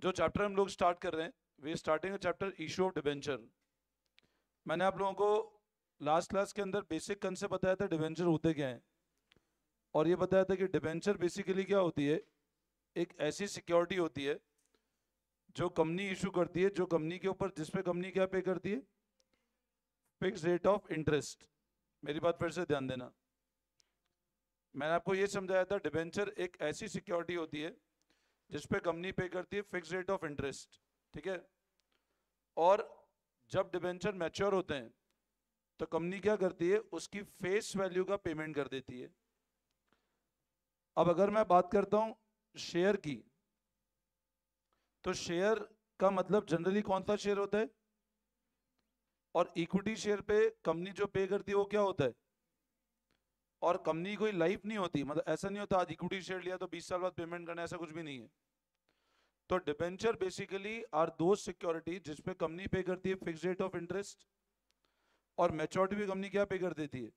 जो चैप्टर हम लोग स्टार्ट कर रहे हैं, we starting chapter issue of debenture. मैंने आप लोगों को लास्ट क्लास के अंदर बेसिक कंसेप्ट बताया था डिबेंचर होते क्या हैं, और ये बताया था कि डिबेंचर बेसिकली क्या होती है, एक ऐसी सिक्योरिटी होती है जो कंपनी इशू करती है, जो कंपनी के ऊपर, जिसपे कंपनी क्या पे करती है, फिक्स रेट ऑफ इंटरेस्ट। मेरी बात फिर से ध्यान देना, मैंने आपको ये समझाया था डिबेंचर एक ऐसी सिक्योरिटी होती है जिसपे कंपनी पे करती है फिक्स रेट ऑफ इंटरेस्ट, ठीक है। और जब डिबेंचर मैच्योर होते हैं तो कंपनी क्या करती है, उसकी फेस वैल्यू का पेमेंट कर देती है। अब अगर मैं बात करता हूं शेयर की, तो शेयर का मतलब जनरली कौन सा शेयर होता है, और इक्विटी शेयर पे कंपनी जो पे करती है वो क्या होता है, और कंपनी कोई लाइफ नहीं होती, मतलब ऐसा नहीं होता आज इक्विटी शेयर लिया तो 20 साल बाद पेमेंट करना, ऐसा कुछ भी नहीं है। तो डिबेंचर बेसिकली आर दो सिक्योरिटी जिसपे कंपनी पे करती है फिक्स रेट ऑफ इंटरेस्ट, और मैच्योरिटी भी कंपनी क्या पे कर देती है।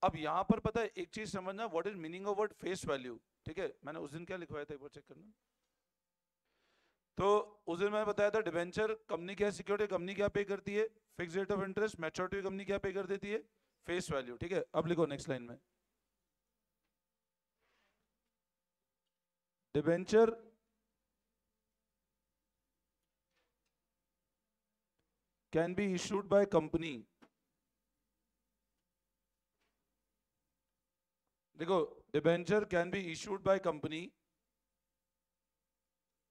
अब यहां पर पता है एक चीज समझना, what is meaning of word face value, ठीक है। मैंने उस दिन क्या लिखवाया था एक बार चेक करना। तो उस दिन मैंने बताया था डिबेंचर कंपनी क्या सिक्योरिटी, कंपनी क्या पे करती है, fix rate of interest, maturity company क्या पे कर देती है, फेस वैल्यू, ठीक है। अब लिखो नेक्स्ट लाइन में, debenture can be issued by company. देखो, debenture can be issued by company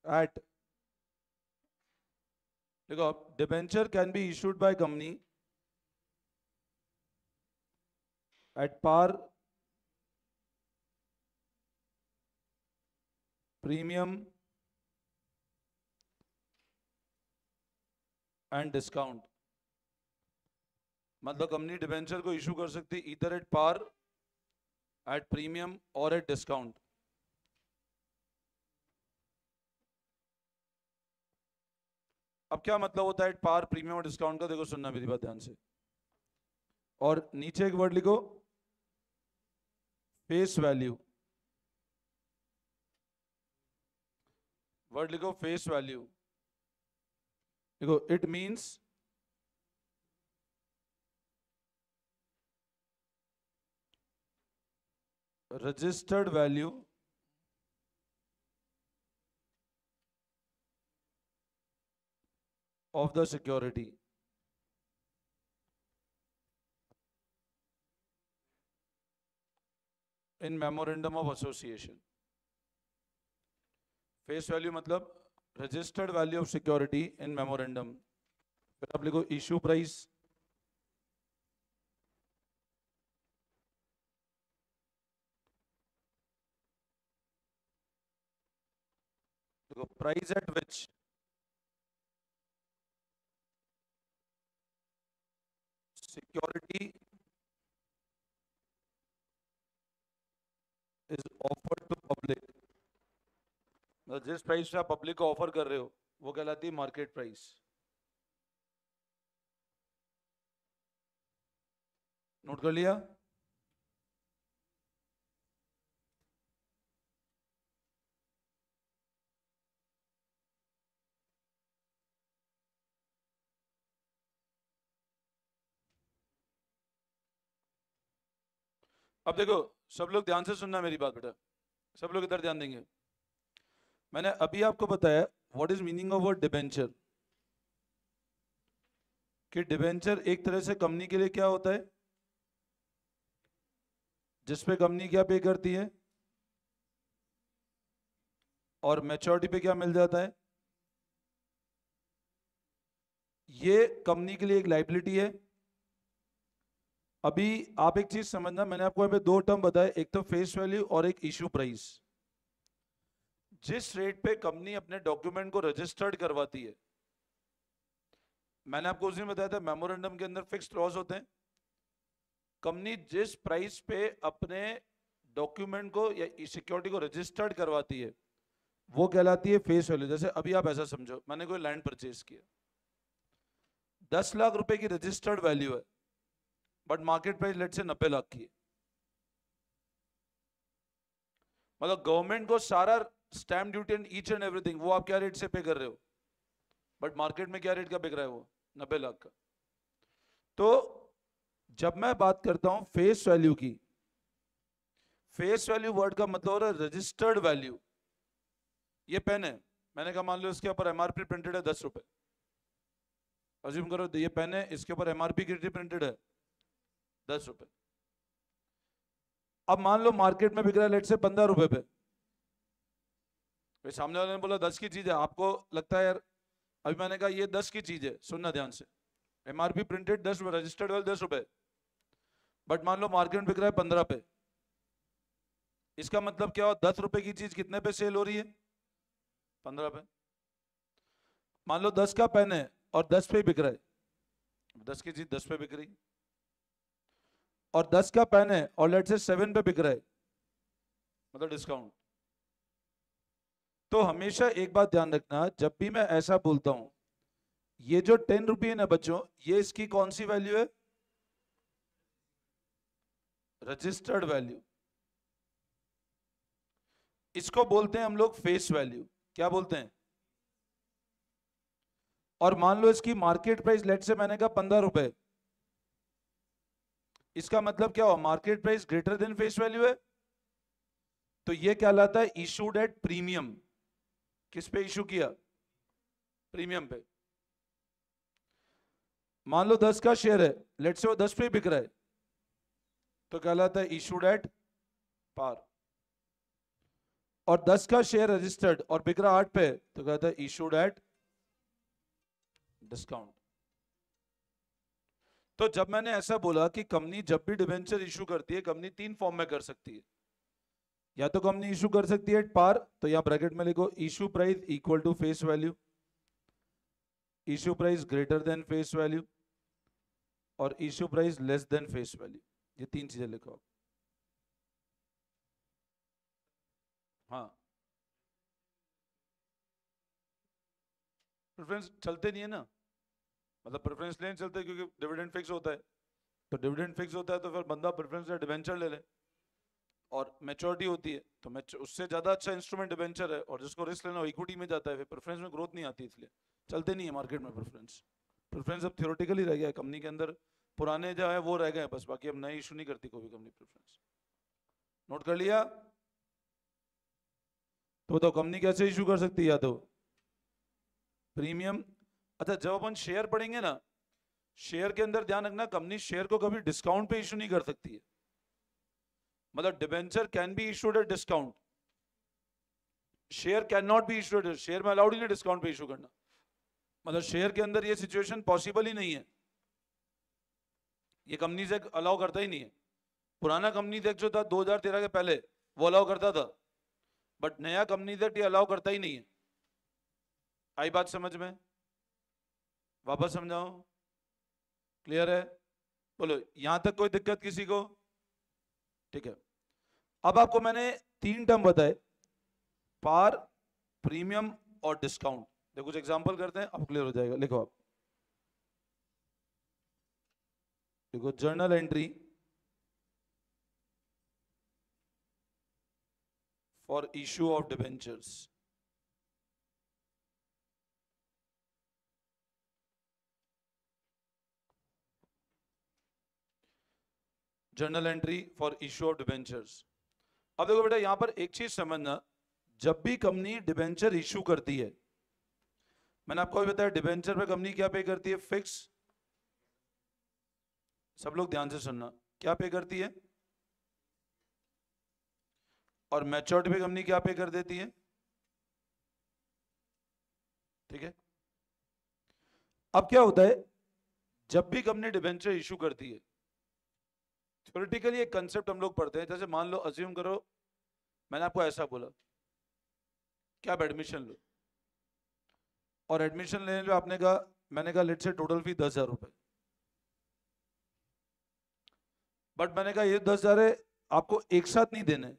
at, देखो debenture can be issued by company at par, premium and discount. मतलब कंपनी डिबेंचर को इशू कर सकती है इधर एट पार, एट प्रीमियम और at discount. अब क्या मतलब होता है एट पार, प्रीमियम और डिस्काउंट का, देखो सुनना मेरी बात ध्यान से, और नीचे एक वर्ड लिखो फेस वैल्यू, वर्ड लिखो फेस वैल्यू। देखो it means registered value of the security in memorandum of association। Face value मतलब registered value of security in memorandum. फिर आप लिखो इशू प्राइस, देखो price at which security is offered to public, मतलब जिस price से आप पब्लिक को ऑफर कर रहे हो वो कहलाती है मार्केट प्राइस। नोट कर लिया। अब देखो सब लोग ध्यान से सुनना मेरी बात बेटा, सब लोग इधर ध्यान देंगे। मैंने अभी आपको बताया what is meaning of word debenture, कि डिबेंचर एक तरह से कंपनी के लिए क्या होता है, जिसपे कंपनी क्या पे करती है, और मैच्योरिटी पे क्या मिल जाता है। ये कंपनी के लिए एक लाइबिलिटी है। अभी आप एक चीज समझना, मैंने आपको यहाँ पे दो टर्म बताए, एक तो फेस वैल्यू और एक इशू प्राइस। जिस रेट पे कंपनी अपने डॉक्यूमेंट को रजिस्टर्ड करवाती है, मैंने आपको उस दिन बताया था मेमोरेंडम के अंदर फिक्स्ड क्लॉज होते हैं। कंपनी जिस प्राइस पे अपने डॉक्यूमेंट को या सिक्योरिटी को रजिस्टर्ड करवाती है वो कहलाती है फेस वैल्यू। जैसे अभी आप ऐसा समझो, मैंने कोई लैंड परचेज किया, 10 लाख रुपए की रजिस्टर्ड वैल्यू है, बट मार्केट प्राइस लेट से 90 लाख की है। मतलब गवर्नमेंट को सारा stamp duty and each and everything, वो आप क्या रेट से पे कर रहे हो, बट मार्केट में क्या रेट का बिक रहा है वो 90 लाख का। तो जब मैं बात करता हूं फेस वैल्यू की, फेस वैल्यू वर्ड का मतलब हो रहा है रजिस्टर्ड वैल्यू। ये पेन है, मैंने कहा मान लो इसके ऊपर एमआरपी प्रिंटेड है 10 रुपए, अज्यूम करो ये पेन है, इसके ऊपर एमआरपी कितनी प्रिंटेड है 10 रुपए। अब मान लो मार्केट में बिक रहा है लेट से 15 रुपए पे, सामने वाले ने बोला 10 की चीज है, आपको लगता है यार, अभी मैंने कहा ये 10 की चीज है, सुनना ध्यान से, एमआरपी प्रिंटेड 10 रुपए, रजिस्टर्ड वैल्यू 10 रुपए, बट मान लो मार्केट में बिक रहा है 15 पे। इसका मतलब क्या हो, 10 रुपए की चीज कितने पे सेल हो रही है 15 पे। मान लो 10 का पेन है और 10 पे बिक रहा है, 10 की चीज 10 पे बिक रही, और 10 का पेन है और लेट से 7 पे बिक रहा है, मतलब डिस्काउंट। तो हमेशा एक बात ध्यान रखना, जब भी मैं ऐसा बोलता हूं, ये जो 10 रुपये है ना बच्चों, ये इसकी कौन सी वैल्यू है, रजिस्टर्ड वैल्यू। इसको बोलते हैं हम लोग फेस वैल्यू। क्या बोलते हैं? और मान लो इसकी मार्केट प्राइस लेट से मैंने कहा 15 रुपए, इसका मतलब क्या हुआ, market price greater than face value है, तो ये कहलाता है इशूड एट प्रीमियम। किस पे इशू किया? प्रीमियम पे। मान लो 10 का शेयर है, लेट से वो 10 पे बिक रहा है, तो कहलाता है इशूड एट पार। और 10 का शेयर रजिस्टर्ड और बिक रहा 8 पे, तो कहता है इशूड एट डिस्काउंट। तो जब मैंने ऐसा बोला कि कंपनी जब भी डिबेंचर इशू करती है, कंपनी 3 फॉर्म में कर सकती है। या तो कंपनी इशू कर सकती है एट पार, तो यहां ब्रैकेट में लिखो issue price equal to face value, issue price greater than face value, और issue price less than face value. ये 3 चीजें लिखो। हाँ, प्रेफरेंस चलते नहीं है ना, मतलब प्रेफरेंस लेने चलते क्योंकि डिविडेंड फिक्स होता है, तो डिविडेंड फिक्स होता है तो फिर बंदा प्रेफरेंस से डिबेंचर ले ले, और मैच्योरिटी होती है तो उससे ज्यादा अच्छा इंस्ट्रूमेंट डिबेंचर है, और जिसको रिस्क लेना हो इक्विटी में जाता है, फिर प्रेफरेंस में ग्रोथ नहीं आती, इसलिए चलते नहीं है मार्केट में प्रेफरेंस। प्रेफरेंस अब थियोरेटिकली रह गया है कंपनी के अंदर, पुराने जो है वो रह गए बस, बाकी अब नए इशू नहीं करती कोई भी कंपनी प्रेफरेंस। नोट कर लिया? तो कंपनी कैसे इशू कर सकती है? या तो प्रीमियम। अच्छा, जब अपन शेयर पढ़ेंगे ना, शेयर के अंदर ध्यान रखना, कंपनी शेयर को कभी डिस्काउंट पे इशू नहीं कर सकती है, मतलब debenture can be issued at discount, share can not be issued, share में अलाउड ही नहीं डिस्काउंट पे इशू करना, मतलब शेयर के अंदर ये सिचुएशन पॉसिबल ही नहीं है, ये कंपनी से अलाउ करता ही नहीं है। पुराना कंपनी एक्ट जो था 2013 के पहले, वो अलाउ करता था, बट नया कंपनी एक्ट ये अलाउ करता ही नहीं है। आई बात समझ में? वापस समझाओ, क्लियर है? बोलो, यहां तक कोई दिक्कत किसी को? ठीक है। अब आपको मैंने 3 टर्म बताए, पार, प्रीमियम और डिस्काउंट। देखो कुछ एग्जांपल करते हैं, अब क्लियर हो जाएगा। लिखो आप, देखो journal entry for issue of debentures. Journal entry for issue of debentures. अब देखो बेटा, यहां पर एक चीज समझना, जब भी कंपनी डिबेंचर इशू करती है, मैंने आपको अभी बताया डिबेंचर पे कंपनी क्या पे करती है? फिक्स। सब लोग ध्यान से सुनना, क्या पे करती है? और मैच्योरिटी पे कंपनी क्या पे कर देती है? ठीक है। अब क्या होता है, जब भी कंपनी डिबेंचर इशू करती है, थ्योरेटिकली एक कंसेप्ट हम लोग पढ़ते हैं, जैसे मान लो, अज्यूम करो मैंने आपको ऐसा बोला कि आप एडमिशन लो, और एडमिशन लेने पे आपने कहा, मैंने कहा लेट से टोटल फी 10,000 रुपए, बट मैंने कहा ये 10,000 है, आपको एक साथ नहीं देने,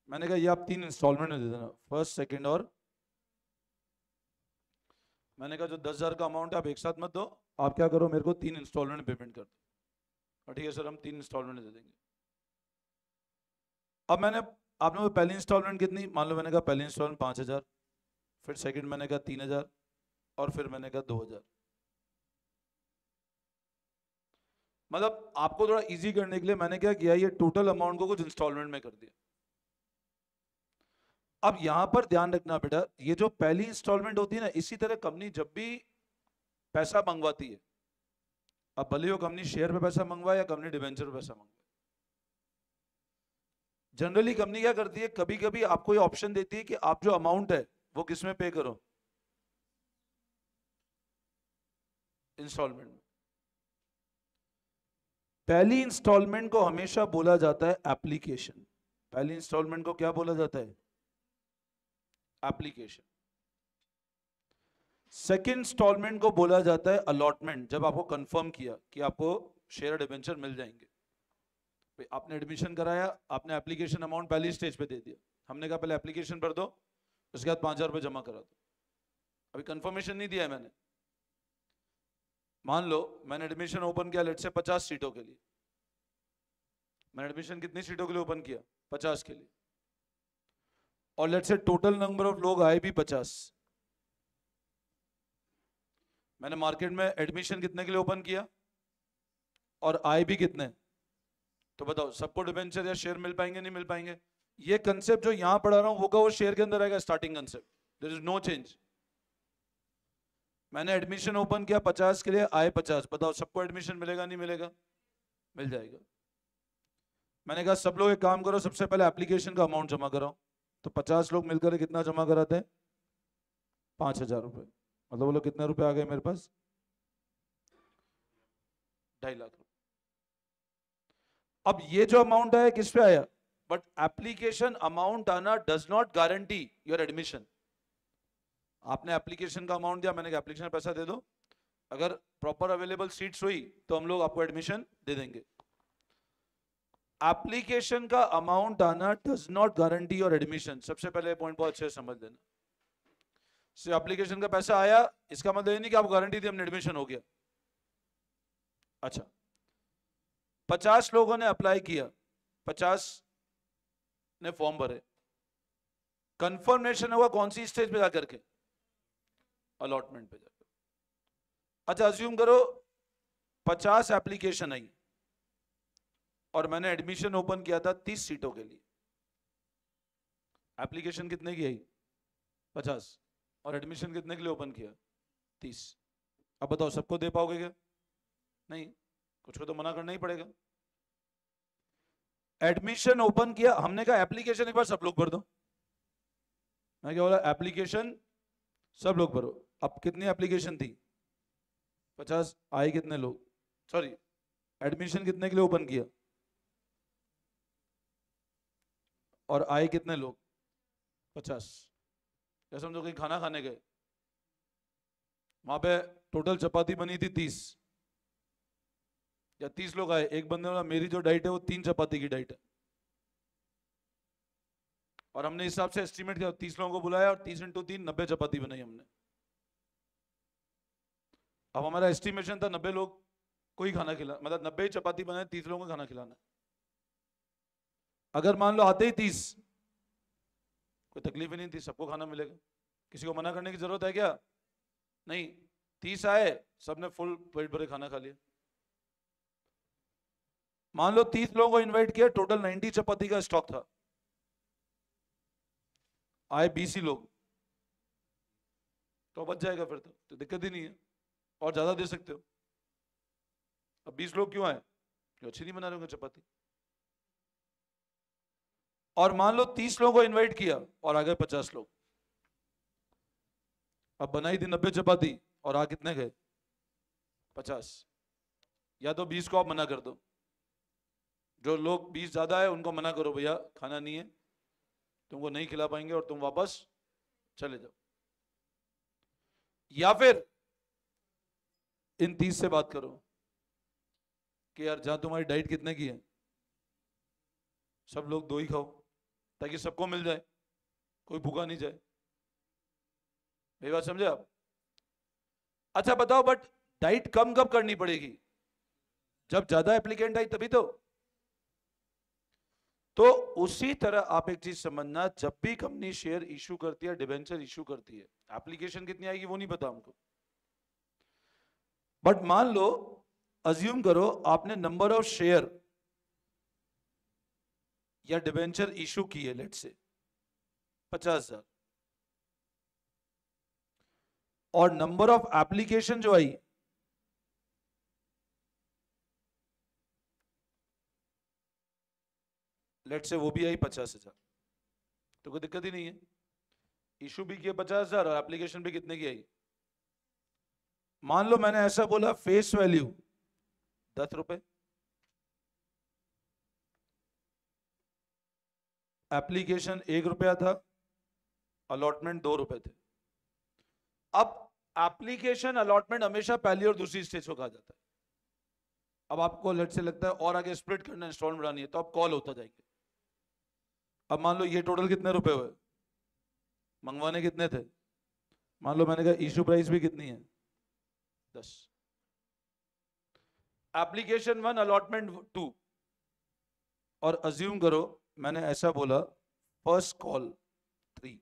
मैंने कहा ये आप 3 इंस्टॉलमेंट में दे देना, फर्स्ट, सेकंड और, मैंने कहा जो 10,000 का अमाउंट है आप एक साथ मत दो, आप क्या करो, मेरे को 3 इंस्टॉलमेंट पेमेंट कर दो। ठीक है सर, हम 3 इंस्टॉलमेंट दे देंगे। अब मैंने आपने वो पहली इंस्टॉलमेंट कितनी, मान लो मैंने कहा पहली इंस्टॉलमेंट 5,000, फिर सेकंड मैंने कहा 3,000 और फिर मैंने कहा 2,000। मतलब आपको थोड़ा इजी करने के लिए मैंने क्या किया, ये टोटल अमाउंट को कुछ इंस्टॉलमेंट में कर दिया। अब यहां पर ध्यान रखना बेटा, ये जो पहली इंस्टॉलमेंट होती है ना, इसी तरह कंपनी जब भी पैसा मंगवाती है, अब भले वो कंपनी शेयर पे पैसा मंगवाए या कंपनी डिबेंचर पे पैसा मंगवाए, जनरली कंपनी क्या करती है, कभी कभी आपको ये ऑप्शन देती है कि आप जो अमाउंट है वो किस में पे करो, इंस्टॉलमेंट में। पहली इंस्टॉलमेंट को हमेशा बोला जाता है एप्लीकेशन। पहली इंस्टॉलमेंट को क्या बोला जाता है, एप्लीकेशन। सेकेंड इंस्टॉलमेंट को बोला जाता है अलॉटमेंट, जब आपको कंफर्म किया कि आपको शेयर डिबेंचर मिल जाएंगे। आपने एडमिशन कराया, आपने एप्लीकेशन अमाउंट पहली स्टेज पे दे दिया, हमने कहा पहले एप्लीकेशन भर दो, उसके बाद 5,000 रुपये जमा करा दो। अभी कंफर्मेशन नहीं दिया है मैंने। मान लो मैंने एडमिशन ओपन किया लेट से 50 सीटों के लिए, मैंने एडमिशन कितनी सीटों के लिए ओपन किया, 50 के लिए, और लेट से टोटल नंबर ऑफ लोग आए भी 50। मैंने मार्केट में एडमिशन कितने के लिए ओपन किया और आए भी कितने, तो बताओ सबको डिबेंचर या शेयर मिल पाएंगे, नहीं मिल पाएंगे। ये कंसेप्ट जो यहां पढ़ा रहा हूं वो का वो शेयर के अंदर आएगा, starting concept, there is no change. मैंने एडमिशन ओपन किया 50 के लिए, आए 50, बताओ सबको एडमिशन मिलेगा, नहीं मिलेगा, मिल जाएगा। मैंने कहा सब लोग एक काम करो, सबसे पहले एप्लीकेशन का अमाउंट जमा कराओ, तो 50 लोग मिलकर कितना जमा कराते हैं, 5,000 रुपए। मतलब बोलो कितने रुपए आ गए मेरे पास, 2.5 लाख रुपए। अब ये जो अमाउंट आया किस पे आया, बट एप्लीकेशन अमाउंट आना does not guarantee your admission. आपने एप्लीकेशन का अमाउंट दिया, मैंने कहा एप्लीकेशन पैसा दे दो, अगर प्रॉपर अवेलेबल सीट्स हुई तो हम लोग आपको एडमिशन दे देंगे। एप्लीकेशन का अमाउंट आना does not guarantee your admission, सबसे पहले पॉइंट बहुत अच्छे से समझ लेना। सिर्फ एप्लीकेशन का पैसा आया इसका मतलब ये नहीं कि आपको गारंटी दी हमने एडमिशन हो गया। अच्छा, 50 लोगों ने अप्लाई किया, 50 ने फॉर्म भरे, कंफर्मेशन हुआ कौन सी स्टेज पे जाकर के, अलॉटमेंट पे जाकर। अच्छा अज्यूम करो 50 एप्लीकेशन आई और मैंने एडमिशन ओपन किया था 30 सीटों के लिए। एप्लीकेशन कितने की आई, 50, और एडमिशन कितने के लिए ओपन किया, 30। अब बताओ सबको दे पाओगे क्या, नहीं, कुछ को तो मना करना ही पड़ेगा। एडमिशन ओपन किया, हमने कहा एप्लीकेशन एक बार सब लोग भर दो, मैं क्या बोला, एप्लीकेशन सब लोग भरो। अब कितनी एप्लीकेशन थी, 50, आए कितने लोग, सॉरी एडमिशन कितने के लिए ओपन किया और आए कितने लोग, 50। क्या समझो कहीं खाना खाने गए, वहां पे टोटल चपाती बनी थी 30, या 30 लोग आए, एक बंदे ने बोला मेरी जो डाइट है वो 3 चपाती की डाइट है, और हमने हिसाब से एस्टिमेट किया 30 लोगों को बुलाया और 30 × 3 90 चपाती बनाई हमने। अब हमारा एस्टिमेशन था 90 लोग को ही खाना खिला, मतलब 90 चपाती बनाए, 30 लोगों को खाना खिलाना। अगर मान लो आते ही 30, कोई तकलीफ ही नहीं थी, सबको खाना मिलेगा, किसी को मना करने की जरूरत है क्या, नहीं। 30 आए, सबने फुल पेट भरे खाना खा लिया। मान लो 30 लोगों को इनवाइट किया, टोटल 90 चपाती का स्टॉक था, आए 20 ही लोग, तो बच जाएगा फिर तो दिक्कत ही नहीं है, और ज्यादा दे सकते हो। अब 20 लोग क्यों आए, क्यों अच्छी नहीं बना रहे होंगे चपाती। और मान लो 30 लोगों को इनवाइट किया और आ गए 50 लोग, अब बनाई थी 90 चपाती और आ कितने गए, 50। या तो 20 को आप मना कर दो, जो लोग 20 ज्यादा है उनको मना करो भैया खाना नहीं है, तुमको नहीं खिला पाएंगे और तुम वापस चले जाओ। या फिर इन 30 से बात करो कि यार जहां तुम्हारी डाइट कितने की है, सब लोग 2 ही खाओ ताकि सबको मिल जाए, कोई भूखा नहीं जाए। मेरी बात समझे आप। अच्छा बताओ, बट डाइट कम कब करनी पड़ेगी, जब ज्यादा एप्लीकेंट आई तभी तो। तो उसी तरह आप एक चीज समझना, जब भी कंपनी शेयर इशू करती है, डिबेंचर इशू करती है, एप्लीकेशन कितनी आएगी वो नहीं पता हमको, बट मान लो, अज्यूम करो आपने नंबर ऑफ शेयर या डिबेंचर इशू की है, लेट से 50,000, और नंबर ऑफ एप्लीकेशन जो आई लेट से वो भी आई 50,000, तो कोई दिक्कत ही नहीं है। इशू भी किया 50,000 और एप्लीकेशन भी कितने की आई। मान लो मैंने ऐसा बोला फेस वैल्यू 10 रुपए, एप्लीकेशन 1 रुपया था, अलॉटमेंट 2 रुपए थे। अब एप्लीकेशन अलॉटमेंट हमेशा पहली और दूसरी स्टेज को कहा जाता है। अब आपको लेट से लगता है और आगे स्प्लिट करना, इंस्टॉलमेंट बढ़ानी है, तो आप कॉल होता जाएंगे। अब मान लो ये टोटल कितने रुपए हुए, मंगवाने कितने थे, मान लो मैंने कहा इशू प्राइस भी कितनी है 10, एप्लीकेशन 1 अलॉटमेंट 2, और अज्यूम करो मैंने ऐसा बोला फर्स्ट कॉल 3,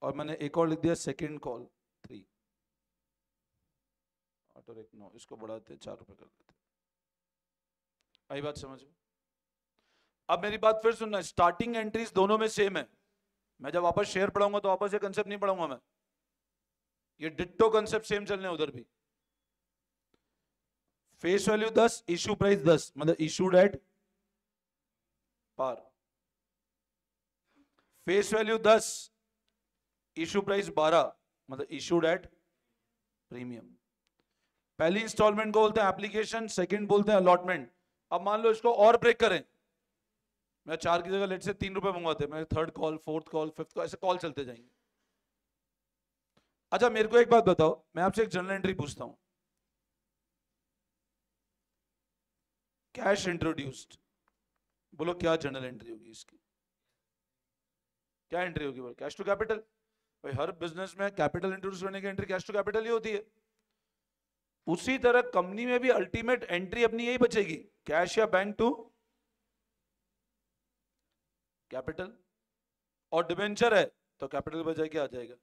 और मैंने एक और लिख दिया सेकंड कॉल 3, 8 और 1 9, इसको बढ़ाते 4 रुपए कर देते। आई बात समझ में? अब मेरी बात फिर सुनना, स्टार्टिंग एंट्रीज दोनों में सेम है। मैं जब वापस शेयर पढ़ाऊंगा तो वापस ये कंसेप्ट नहीं पढ़ाऊंगा मैं, ये डिट्टो कंसेप्ट सेम चलने उधर भी। फेस वैल्यू 10, इशू प्राइस 10, मतलब issued at par. Face value 10, issue price 12, मतलब इशूड एट प्रीमियम। पहली इंस्टॉलमेंट को बोलते हैं एप्लीकेशन, सेकंड बोलते हैं अलॉटमेंट। अब मान लो इसको और ब्रेक करें, मैं 4 की जगह लेट से 3 रुपए मंगवाते, मैं third call, fourth call, fifth call, ऐसे कॉल चलते जाएंगे। अच्छा मेरे को एक बात बताओ, मैं आपसे एक जर्नल एंट्री पूछता हूं, कैश इंट्रोड्यूस्ड, बोलो क्या जर्नल एंट्री होगी इसकी, क्या एंट्री होगी? बोलो कैश टू कैपिटल। भाई हर बिजनेस में कैपिटल इंट्रोड्यूस करने की एंट्री कैश टू कैपिटल ही होती है। उसी तरह कंपनी में भी अल्टीमेट एंट्री अपनी यही बचेगी, कैश या बैंक टू कैपिटल। और डिबेंचर है तो कैपिटल बजाय क्या आ जाएगा,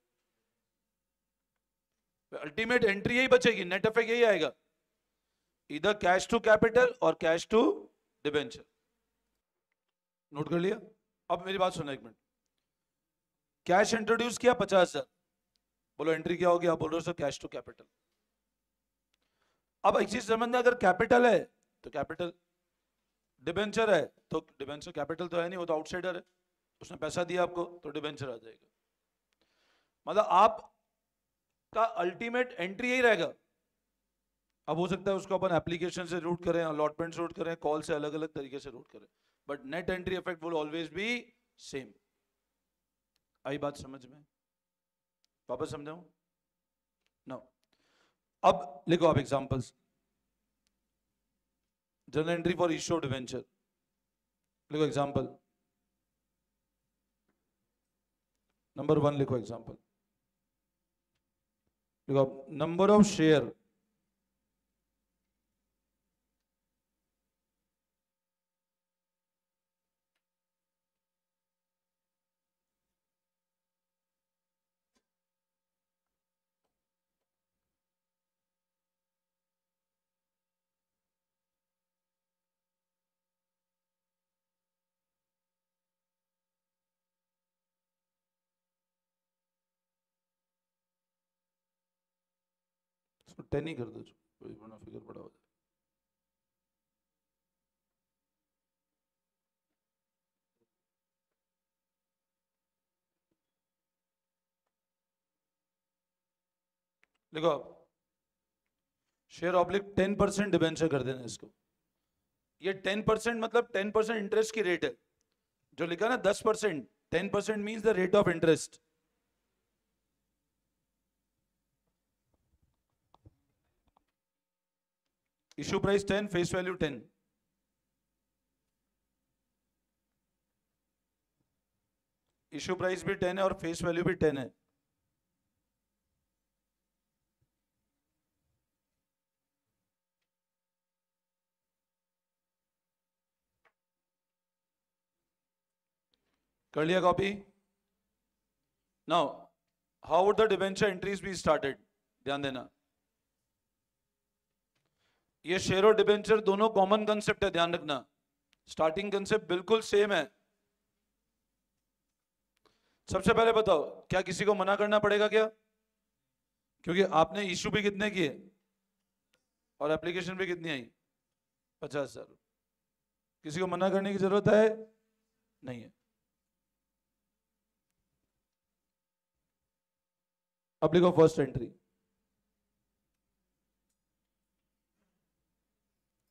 अल्टीमेट एंट्री यही बचेगी, नेट इफेक्ट यही आएगा, इधर कैश टू कैपिटल और कैश टू डिबेंचर। नोट कर लिया? अब मेरी बात सुनो एक मिनट, कैश इंट्रोड्यूस किया 50,000, बोलो एंट्री क्या होगी, आप बोल रहे हो कैश टू कैपिटल। अब एक चीज समझना, अगर कैपिटल है तो कैपिटल, डिबेंचर है तो डिबेंचर, कैपिटल तो है नहीं, वो तो आउटसाइडर है, उसने पैसा दिया आपको तो डिबेंचर आ जाएगा। मतलब आप का अल्टीमेट एंट्री यही रहेगा। अब हो सकता है उसको अपन एप्लीकेशन से रूट करें, अलॉटमेंट से रूट करें, कॉल से अलग अलग तरीके से रूट करें, but net entry effect will always be same. आई बात समझ में? वापस समझाऊं? नो, अब लिखो आप examples, journal entry for issue of debenture, लिखो एग्जांपल नंबर 1, लिखो एग्जांपल, लिखो नंबर ऑफ शेयर इसको 10 ही कर दो, कोई बड़ा फिगर बड़ा हो जाए। देखो शेयर ऑब्लिक 10% डिबेंचर कर देना इसको। ये 10% मतलब 10% इंटरेस्ट की रेट है, जो लिखा ना 10%, 10% means the rate of interest. Issue price 10, face value 10, issue price भी 10 है और फेस वैल्यू भी 10 है। कर लिया copy? Now how would the debenture entries be started? ध्यान देना, ये शेयर और डिबेंचर दोनों कॉमन कंसेप्ट है, ध्यान रखना। स्टार्टिंग कंसेप्ट बिल्कुल सेम है। सबसे पहले बताओ, क्या किसी को मना करना पड़ेगा क्या? क्योंकि आपने इशू भी कितने किए और एप्लीकेशन भी कितनी आई? 50,000। किसी को मना करने की जरूरत है? नहीं है। अब लिखो फर्स्ट एंट्री,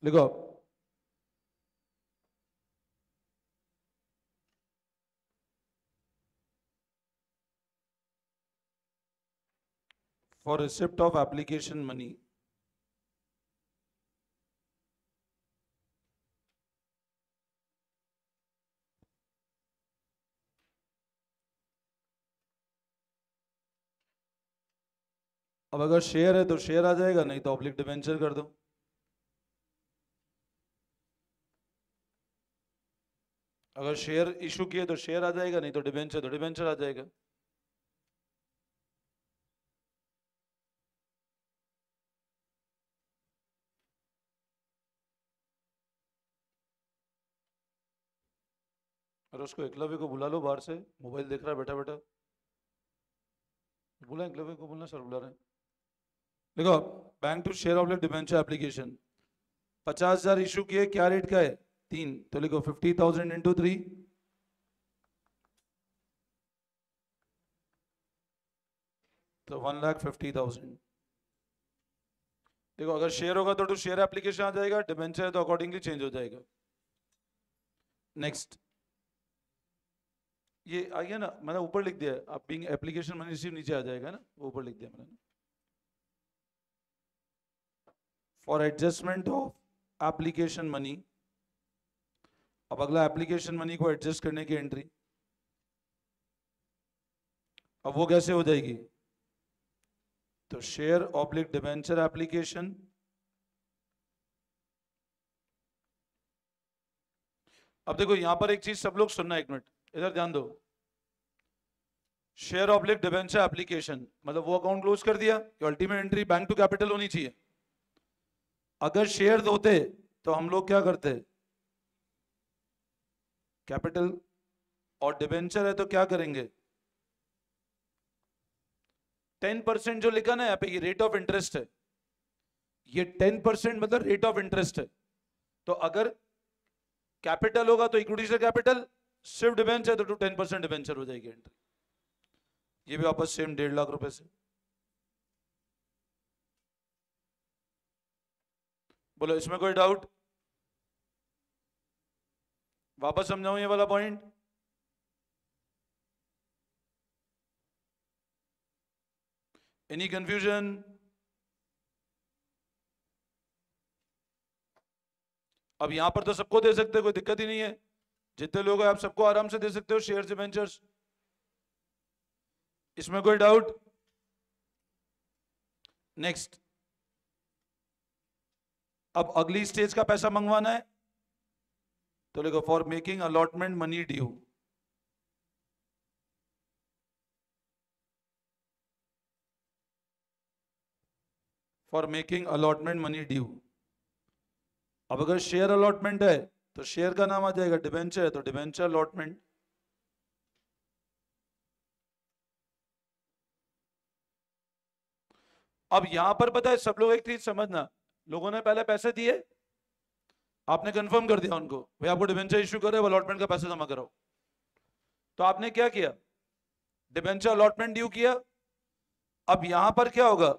लिखो आप। For receipt of application money, अब अगर शेयर है तो शेयर आ जाएगा, नहीं तो ऑब्लिक डिबेंचर कर दो। अगर शेयर इशू किए तो शेयर आ जाएगा, नहीं तो डिबेंचर आ जाएगा। और उसको एकलव्य को बुला लो बाहर से, मोबाइल देख रहा है बैठा बैठा। बोला एकलव्य को, बोलना सर बुला रहे हैं। देखो, bank to share oblique debenture application 50,000 issue किए, क्या रेट का है? 3, तो लिखो 50,000 इंटू 3, तो 1,50,000। देखो, अगर शेयर होगा तो शेयर एप्लीकेशन आ जाएगा, डिबेंचर है तो अकॉर्डिंगली चेंज हो जाएगा। नेक्स्ट, ये आ गया ना, मैंने ऊपर लिख दिया, आप बीइंग एप्लीकेशन मनी रिसीव नीचे आ जाएगा ना, वो ऊपर लिख दिया मैंने। For adjustment of application money, अब अगला एप्लीकेशन मनी को एडजस्ट करने की एंट्री। अब वो कैसे हो जाएगी? तो शेयर ऑब्लिक डिबेंचर एप्लीकेशन, अब देखो यहां पर एक चीज सब लोग सुनना, एक मिनट इधर ध्यान दो। शेयर ऑब्लिक डिबेंचर एप्लीकेशन मतलब वो अकाउंट क्लोज कर दिया, ultimate entry bank to capital होनी चाहिए। अगर शेयर होते तो हम लोग क्या करते? कैपिटल। और डिबेंचर है तो क्या करेंगे? 10% जो लिखा ना यहाँ पे, ये रेट ऑफ इंटरेस्ट है। ये 10% मतलब रेट ऑफ इंटरेस्ट है। तो अगर कैपिटल होगा तो इक्विटी से कैपिटल, सिर्फ डिबेंचर तो 10% डिबेंचर हो जाएगी एंट्री। ये भी वापस सेम 1.5 लाख रुपए से। बोलो इसमें कोई डाउट? वापस समझाऊं ये वाला पॉइंट? Any confusion? अब यहां पर तो सबको दे सकते हो, कोई दिक्कत ही नहीं है। जितने लोग हैं आप सबको आराम से दे सकते हो शेयर डिबेंचर्स। इसमें कोई डाउट? नेक्स्ट, अब अगली स्टेज का पैसा मंगवाना है, तो लिखो for making allotment money due. For making allotment money due. अब अगर शेयर अलॉटमेंट है तो शेयर का नाम आ जाएगा, डिबेंचर है तो डिबेंचर अलॉटमेंट। अब यहां पर पता है सब लोग एक चीज समझना, लोगों ने पहले पैसे दिए, आपने कंफर्म कर दिया उनको भाई आपको डिबेंचर इशू करे, अलॉटमेंट का पैसा जमा करो। तो आपने क्या किया? डिबेंचर अलॉटमेंट ड्यू किया। अब यहां पर क्या होगा?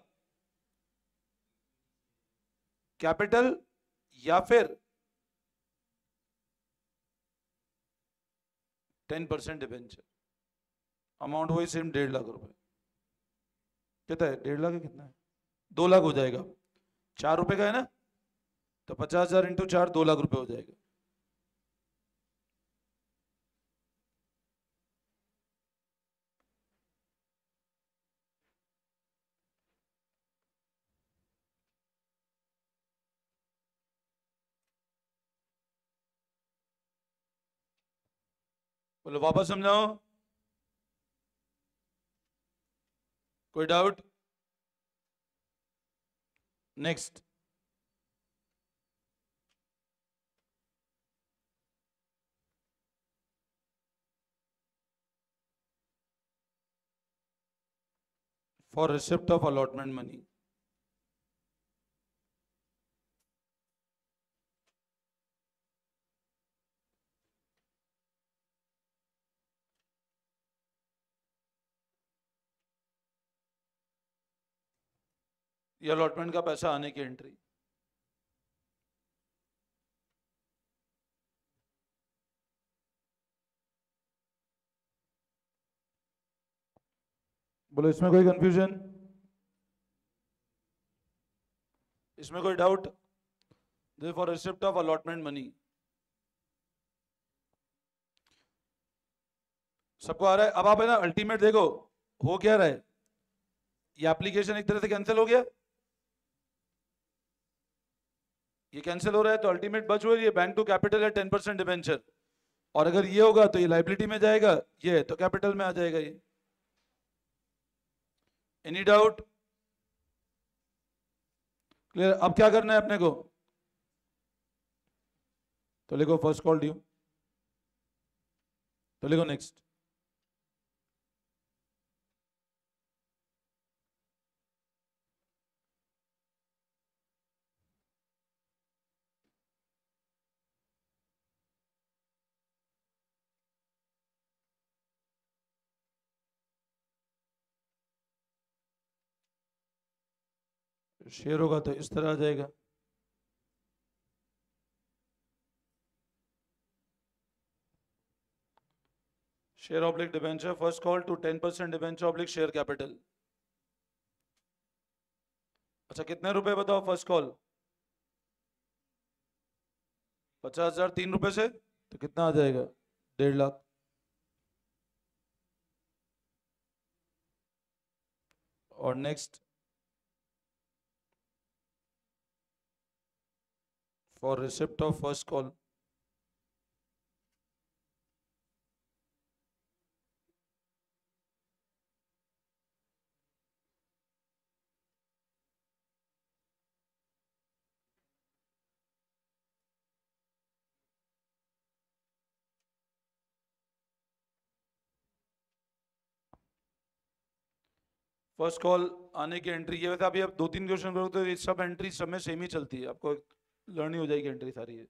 कैपिटल या फिर 10% डिबेंचर। अमाउंट वही सेम 1.5 लाख रुपए। कितना है? 1.5 लाख है, कितना है? 2 लाख हो जाएगा। 4 रुपए का है ना, तो 50,000 इंटू 4, 2 लाख रुपए हो जाएगा। बोलो वापस समझाओ, कोई doubt? Next. For receipt of allotment money. ये अलॉटमेंट का पैसा आने की एंट्री। बोलो इसमें कोई कंफ्यूजन, इसमें कोई doubt? This for receipt of allotment money. सबको आ रहा है? अब आप है ना अल्टीमेट देखो, हो क्या रहा है, ये एप्लीकेशन एक तरह से कैंसिल हो गया, ये कैंसिल हो रहा है तो अल्टीमेट बच हुआ, ये बैंक टू कैपिटल है 10% डिबेंचर, और अगर ये होगा तो ये लाइबिलिटी में जाएगा, ये तो कैपिटल में आ जाएगा ये। Any doubt? क्लियर? अब क्या करना है अपने को? तो लिखो फर्स्ट कॉल ड्यू, तो लिखो नेक्स्ट। शेयर होगा तो इस तरह आ जाएगा। Share oblique debenture first call to 10% debenture oblique share capital. अच्छा कितने रुपए बताओ फर्स्ट कॉल? 50,000 3 रुपए से, तो कितना आ जाएगा? 1.5 लाख। और next for receipt of first call. First call आने की एंट्री ये, वैसे अभी आप 2-3 क्वेश्चन करोगे तो ये सब एंट्री सब में सेम ही चलती है, आपको लर्न ही हो जाएगी एंट्री सारी है।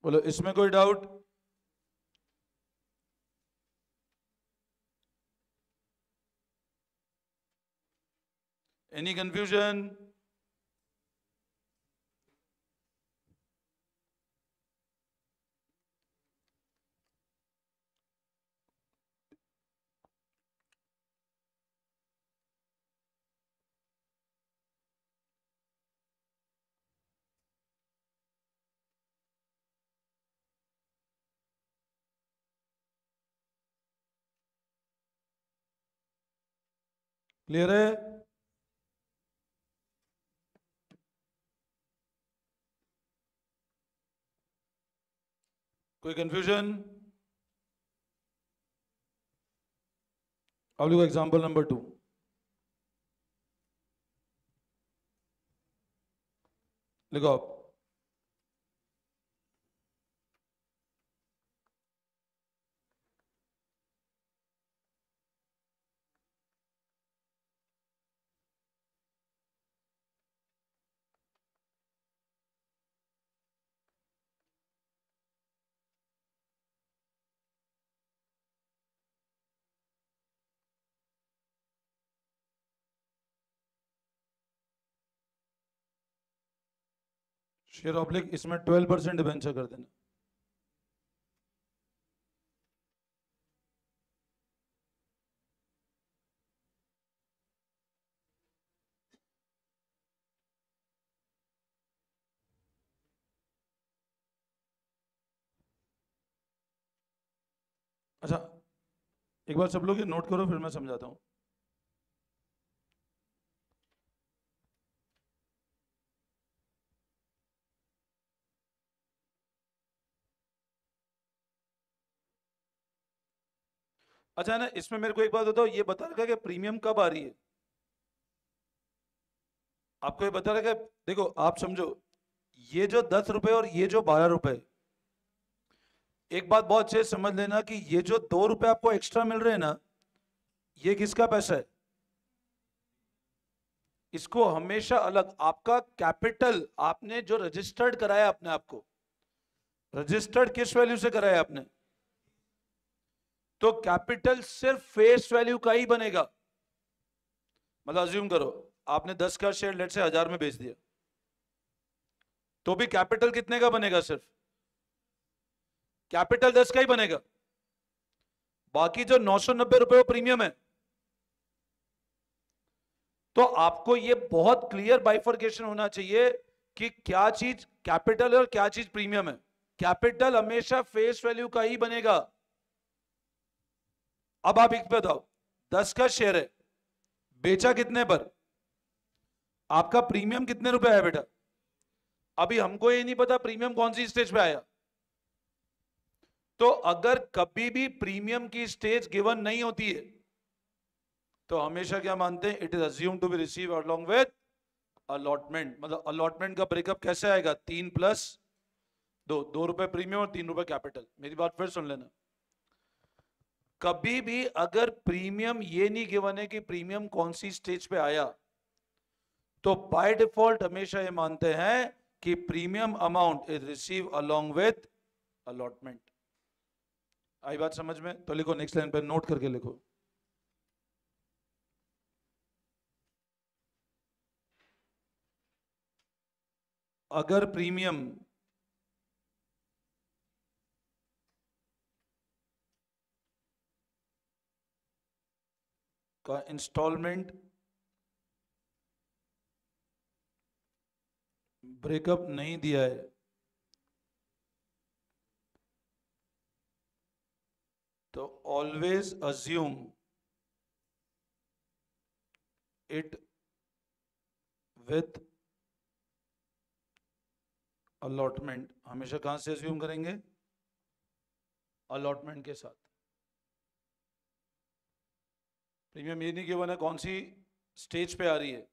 बोलो इसमें कोई डाउट? Any confusion? क्लियर है? कोई कंफ्यूजन? अब लिखो एग्जांपल नंबर 2। लिखो आप। शेयर ऑब्लिक इसमें 12% डिबेंचर कर देना। अच्छा एक बार सब लोग ये नोट करो फिर मैं समझाता हूँ। अच्छा है ना, इसमें मेरे को एक बात बताओ, ये बता रखा है कि प्रीमियम कब आ रही है? आपको ये बता रखा है, देखो आप समझो, ये जो 10 रुपए और ये जो 12 रुपए, एक बात बहुत अच्छे से समझ लेना कि ये जो 2 रुपए आपको एक्स्ट्रा मिल रहे हैं ना, ये किसका पैसा है? इसको हमेशा अलग, आपका कैपिटल आपने जो रजिस्टर्ड कराया अपने आप को, रजिस्टर्ड किस वैल्यू से कराया आपने? तो कैपिटल सिर्फ फेस वैल्यू का ही बनेगा। मतलब अज्यूम करो आपने 10 का शेयर लेट से 1000 में बेच दिया, तो भी कैपिटल कितने का बनेगा? सिर्फ कैपिटल 10 का ही बनेगा। बाकी जो 990 रुपए वो प्रीमियम है। तो आपको ये बहुत क्लियर बाइफर्केशन होना चाहिए कि क्या चीज कैपिटल है और क्या चीज प्रीमियम है। कैपिटल हमेशा फेस वैल्यू का ही बनेगा। अब आप एक बताओ, 10 का शेयर है, बेचा कितने पर? आपका प्रीमियम कितने रुपए आया बेटा? अभी हमको ये नहीं पता प्रीमियम कौन सी स्टेज पे आया। तो अगर कभी भी प्रीमियम की स्टेज गिवन नहीं होती है तो हमेशा क्या मानते हैं? It is assume to be receive along with allotment. मतलब अलॉटमेंट का ब्रेकअप कैसे आएगा? 3+2, 2 रुपए प्रीमियम और 3 रुपए कैपिटल। मेरी बात फिर सुन लेना, कभी भी अगर प्रीमियम ये नहीं गिवन है कि प्रीमियम कौन सी स्टेज पे आया, तो बाय डिफॉल्ट हमेशा ये मानते हैं कि premium amount is receive along with allotment. आई बात समझ में? तो लिखो नेक्स्ट लाइन पे, नोट करके लिखो। अगर प्रीमियम का इंस्टॉलमेंट ब्रेकअप नहीं दिया है तो always assume it with allotment. हमेशा कहां से अज्यूम करेंगे? अलॉटमेंट के साथ। प्रीमियम ये नहीं गिवन है कौन सी स्टेज पे आ रही है।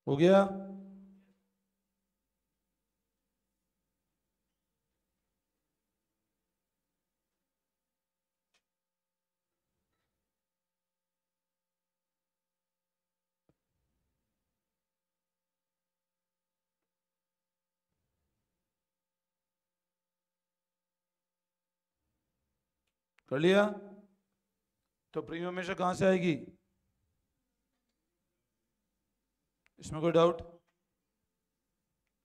हो गया? कर लिया? तो प्रीमियम हमेशा कहां से आएगी? इसमें कोई डाउट?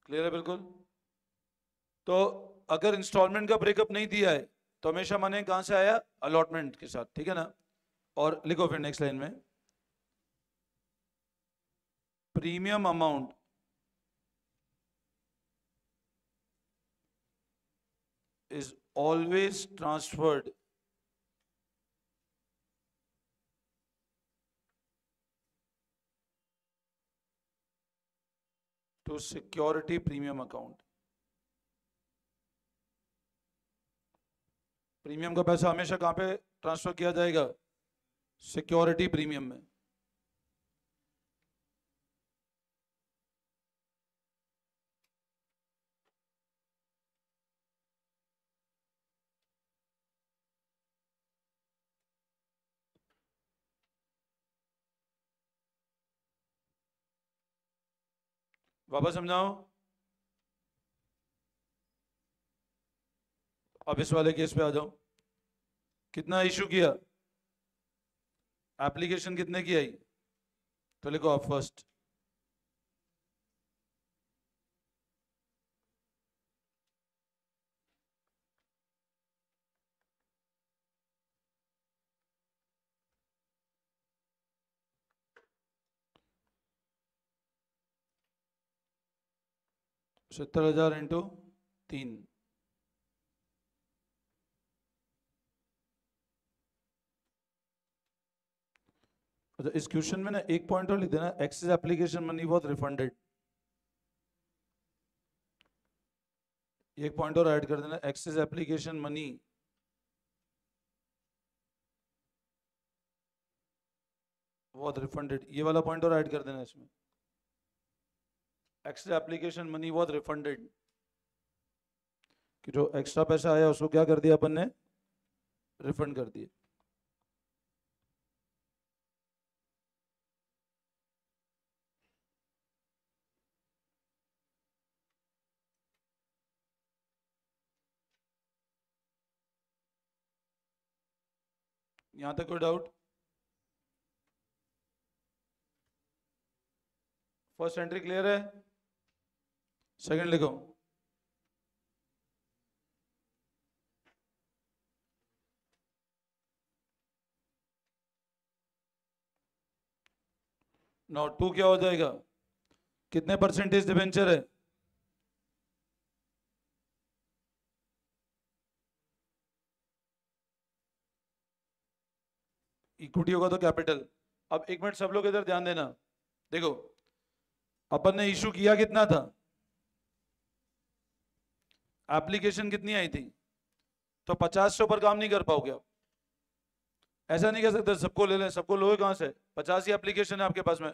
क्लियर है बिल्कुल? तो अगर इंस्टॉलमेंट का ब्रेकअप नहीं दिया है तो हमेशा माने कहां से आया? अलॉटमेंट के साथ, ठीक है ना? और लिखो फिर नेक्स्ट लाइन में, premium amount is always transferred to security premium account। Premium का पैसा हमेशा कहां पे ट्रांसफर किया जाएगा? सिक्योरिटी प्रीमियम में। वापस समझाओ। अब इस वाले केस पे आ जाओ। कितना इशू किया? एप्लीकेशन कितने की आई? तो लिखो आप फर्स्ट। 70,000 इंटू 3। अच्छा, इस क्वेश्चन में ना एक पॉइंट और लिख देना, excess application money was refunded. एक पॉइंट और ऐड कर देना, excess application money was refunded, ये वाला पॉइंट और ऐड कर देना इसमें, excess application money was refunded, कि जो एक्स्ट्रा पैसा आया उसको क्या कर दिया अपन ने, रिफंड कर दिया। यहां तक कोई डाउट? फर्स्ट एंट्री क्लियर है? सेकंड लिखो। नो 2 क्या हो जाएगा, कितने परसेंटेज डिबेंचर है? इक्विटी होगा तो कैपिटल। अब एक मिनट सब लोग इधर ध्यान देना, देखो अपन ने इशू किया कितना था, एप्लीकेशन कितनी आई थी, तो 50 से ऊपर काम नहीं कर पाओगे आप। ऐसा नहीं कह सकते सबको ले लें, सबको लोगे कहां से, 50 ही एप्लीकेशन है आपके पास में,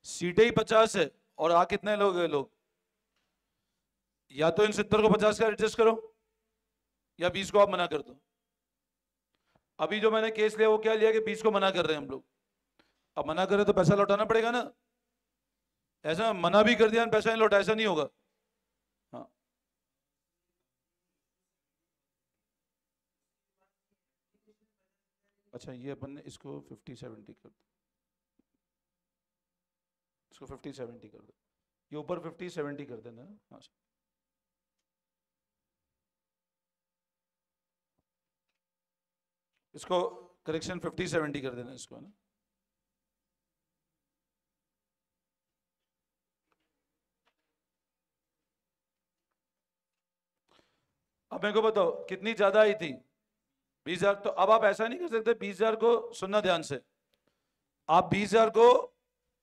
सीटें ही 50 है, और आ कितने लोग हैं लोग, या तो इन 70 को 50 का एडजस्ट करो, या 20 को आप मना कर दो। अभी जो मैंने केस लिया वो क्या लिया कि 20 को मना कर रहे हैं हम लोग, अब मना करें तो पैसा लौटाना पड़ेगा ना, ऐसा मना भी कर दिया पैसा नहीं लौटा, ऐसा नहीं होगा। हाँ, अच्छा ये अपन ने इसको 50-70 कर दो, इसको 50-70 कर दो, ये ऊपर 50-70 कर देना। हाँ, इसको करेक्शन 50-70 कर देना इसको ना। अब मेरे को बताओ कितनी ज्यादा आई थी, 20,000। तो अब आप ऐसा नहीं कर सकते, 20,000 को सुनना ध्यान से, आप 20,000 को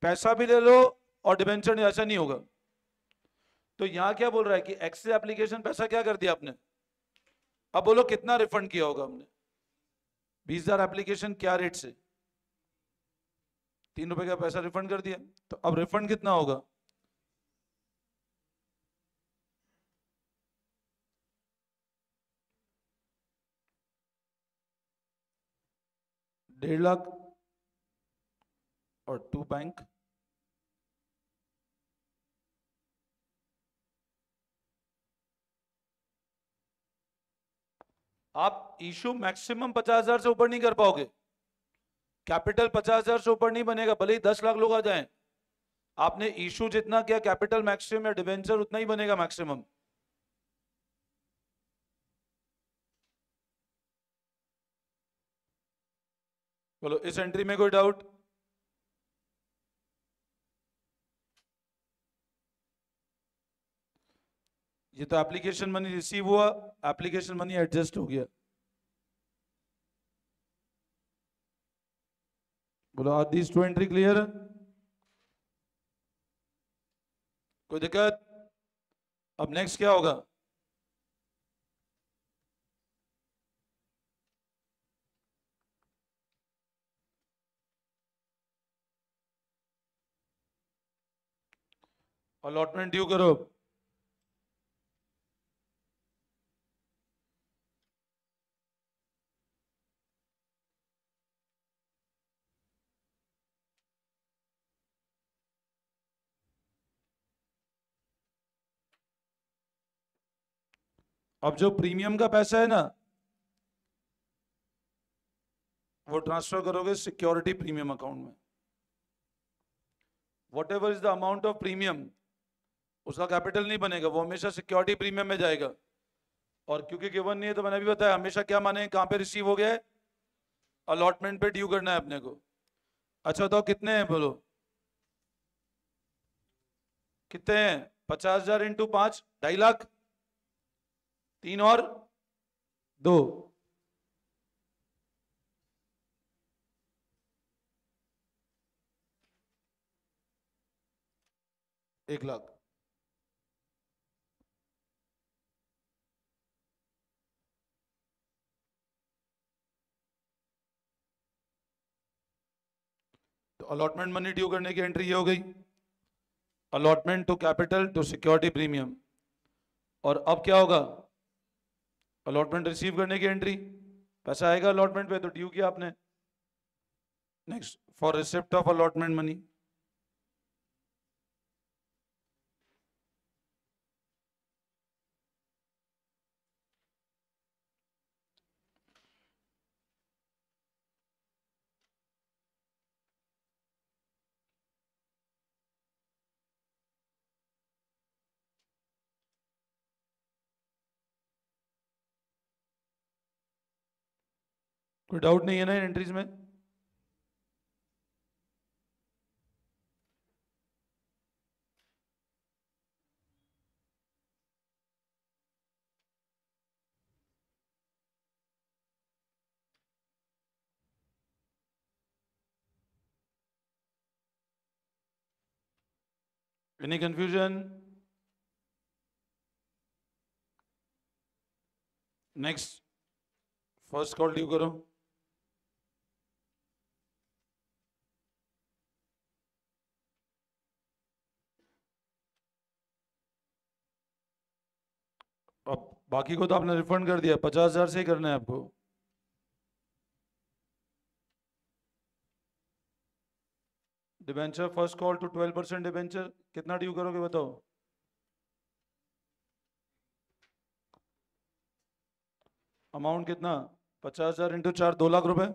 पैसा भी ले लो और डिबेंचर, ऐसा नहीं होगा। तो यहां क्या बोल रहा है कि एक्सेस एप्लीकेशन पैसा क्या कर दिया आपने, अब बोलो कितना रिफंड किया होगा हमने, 20,000 एप्लीकेशन क्या रेट से, 3 रुपए का पैसा रिफंड कर दिया, तो अब रिफंड कितना होगा, ₹1.5 लाख और 2 बैंक। आप इशू मैक्सिमम 50,000 से ऊपर नहीं कर पाओगे, कैपिटल 50,000 से ऊपर नहीं बनेगा, भले ही 10 लाख लोग आ जाएं, आपने इशू जितना किया कैपिटल मैक्सिमम या डिवेंचर उतना ही बनेगा मैक्सिमम। बोलो इस एंट्री में कोई डाउट? ये तो एप्लीकेशन मनी रिसीव हुआ, एप्लीकेशन मनी एडजस्ट हो गया। बोलो आर दीज 2 एंट्री क्लियर? कोई दिक्कत? अब नेक्स्ट क्या होगा, अलॉटमेंट ड्यू करो। अब जो प्रीमियम का पैसा है ना, वो ट्रांसफर करोगे सिक्योरिटी प्रीमियम अकाउंट में। What ever is the amount of premium, उसका कैपिटल नहीं बनेगा, वो हमेशा सिक्योरिटी प्रीमियम में जाएगा। और क्योंकि गिवन नहीं है तो मैंने अभी बताया, हमेशा क्या माने, कहां पे रिसीव हो गया है, अलॉटमेंट पे ड्यू करना है अपने को। अच्छा बताओ कितने हैं, बोलो कितने हैं, 50,000 इंटू 5 2.5 लाख, 3 और 2, 1 लाख। तो अलॉटमेंट मनी ड्यू करने की एंट्री ये हो गई, allotment to capital to security premium. और अब क्या होगा, अलॉटमेंट रिसीव करने की एंट्री, पैसा आएगा अलॉटमेंट पे तो ड्यू किया आपने। Next, for receipt of allotment money, कोई डाउट नहीं है ना इन एंट्रीज में? Any confusion? Next, first call due करो। अब बाकी को तो आपने रिफंड कर दिया, 50,000 से ही करना है आपको। Debenture first call to 12% debenture, कितना ड्यू करोगे बताओ? अमाउंट कितना, 50,000 इंटू 4, 2 लाख रुपए,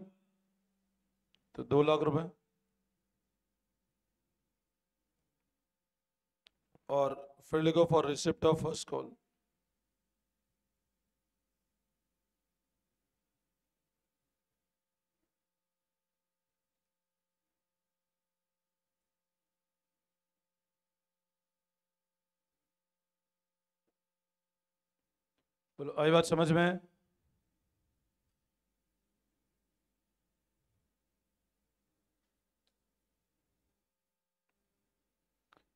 तो 2 लाख रुपए। और फिर लिखो for receipt of first call. बोलो, आई बात समझ में?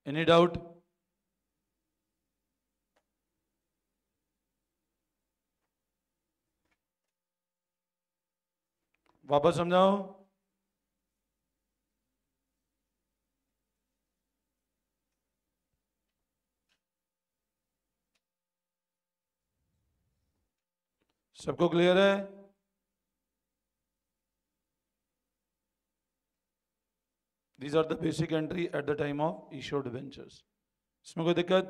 Any doubt? वापस समझाओ। सबको क्लियर है? These are the basic entry at the time of issue debentures. इसमें कोई दिक्कत?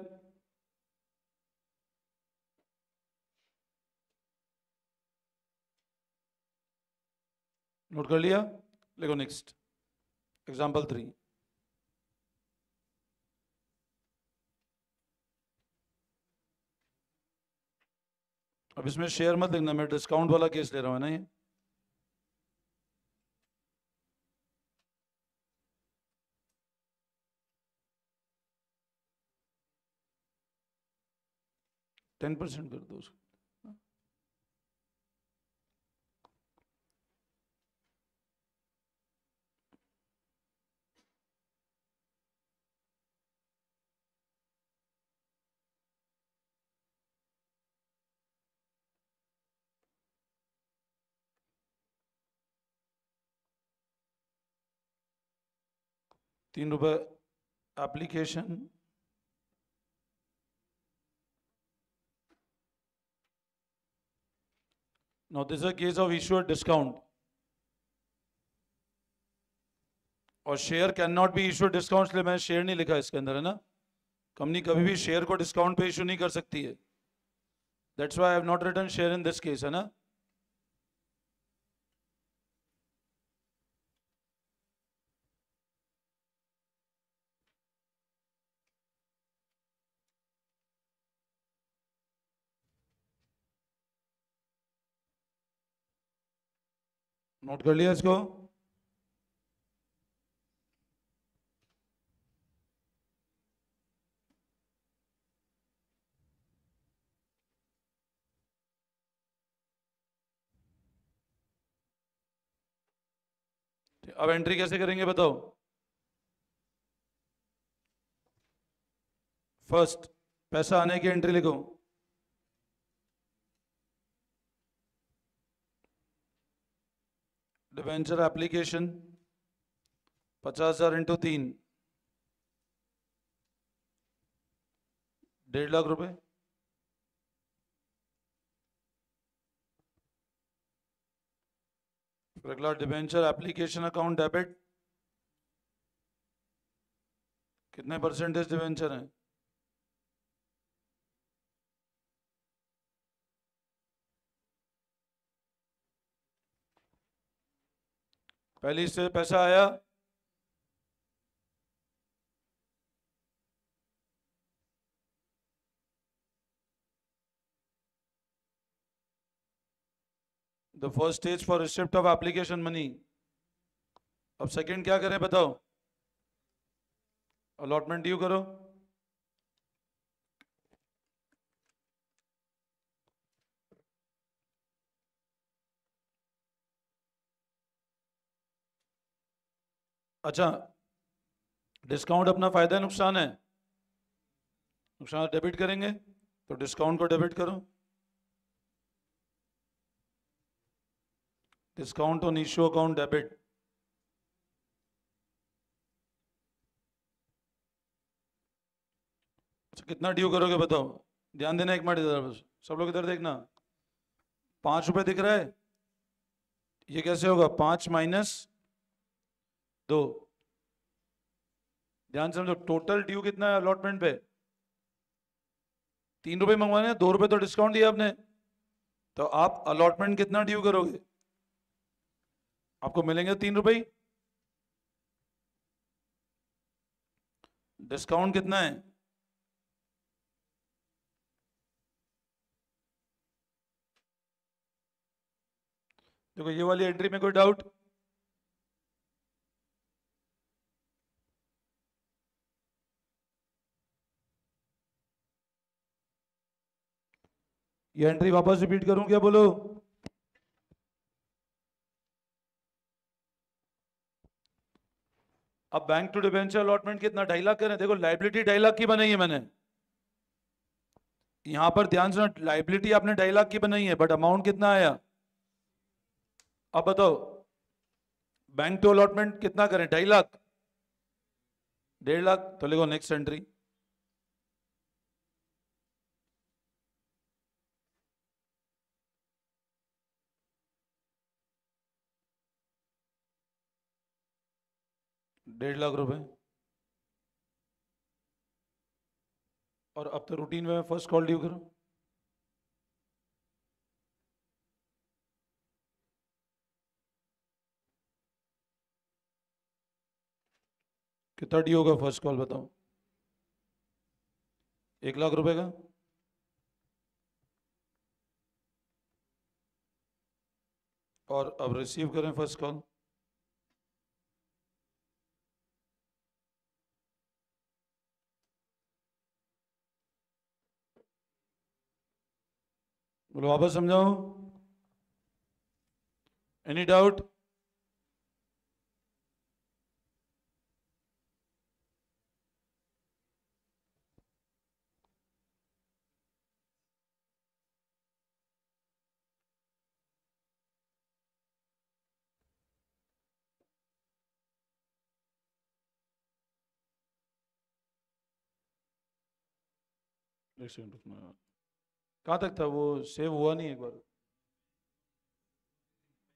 नोट कर लिया? लिखो नेक्स्ट, एग्जाम्पल 3। अब इसमें शेयर मत लिखना, मैं डिस्काउंट वाला केस ले रहा हूँ ना ये। टेन % कर दो उसको। ₹3 application, now this is a case of issuer discount, और share can not be issue discount, इसलिए मैंने शेयर नहीं लिखा इसके अंदर, है ना। कंपनी कभी भी शेयर को डिस्काउंट पे इशू नहीं कर सकती है, that's why I have not written share in this case, है ना। नोट कर लिया इसको? अब एंट्री कैसे करेंगे बताओ। फर्स्ट पैसा आने की एंट्री लिखो। डिबेंचर एप्लीकेशन 50,000 इंटू 3, 1.5 लाख रुपए। फिर अगला डिबेंचर एप्लीकेशन अकाउंट डेबिट, कितने परसेंटेज डिबेंचर हैं? पहली से पैसा आया, the first stage for receipt of application money. अब सेकंड क्या करें बताओ। अलॉटमेंट ड्यू करो। अच्छा, डिस्काउंट अपना फायदा है नुकसान है? नुकसान डेबिट करेंगे तो डिस्काउंट को डेबिट करो। Discount on issue account debit. अच्छा, कितना ड्यू करोगे बताओ। ध्यान देना एक मिनट इधर, बस सब लोग इधर देखना। 5 रुपए दिख रहा है, ये कैसे होगा? 5 माइनस 2। ध्यान से समझो, टोटल ड्यू कितना है अलॉटमेंट पे? 3 रुपए मंगवाने हैं, 2 रुपए तो डिस्काउंट दिया आपने, तो आप अलॉटमेंट कितना ड्यू करोगे? आपको मिलेंगे 3 रुपए। डिस्काउंट कितना है? देखो ये वाली एंट्री में कोई डाउट? ये एंट्री वापस रिपीट करूं क्या, बोलो? अब बैंक टू डिबेंचर अलॉटमेंट कितना? 2.5 लाख करें। देखो लाइबिलिटी 2.5 लाख की बनाई है मैंने, यहां पर ध्यान से, लाइबिलिटी आपने 2.5 लाख की बनाई है, बट अमाउंट कितना आया? अब बताओ, बैंक टू अलॉटमेंट कितना करें? 2.5 लाख, 1.5 लाख, तो लिखो नेक्स्ट एंट्री। डेढ़ लाख रुपए। और अब तो रूटीन में फर्स्ट कॉल ड्यू करो। कितना ड्यू होगा फर्स्ट कॉल बताओ? 1 लाख रुपए का। और अब रिसीव करें फर्स्ट कॉल। बोलो वापस समझाओ। Any doubt? एक सेकंड रुकना। कहाँ तक था वो? सेव हुआ नहीं एक बार?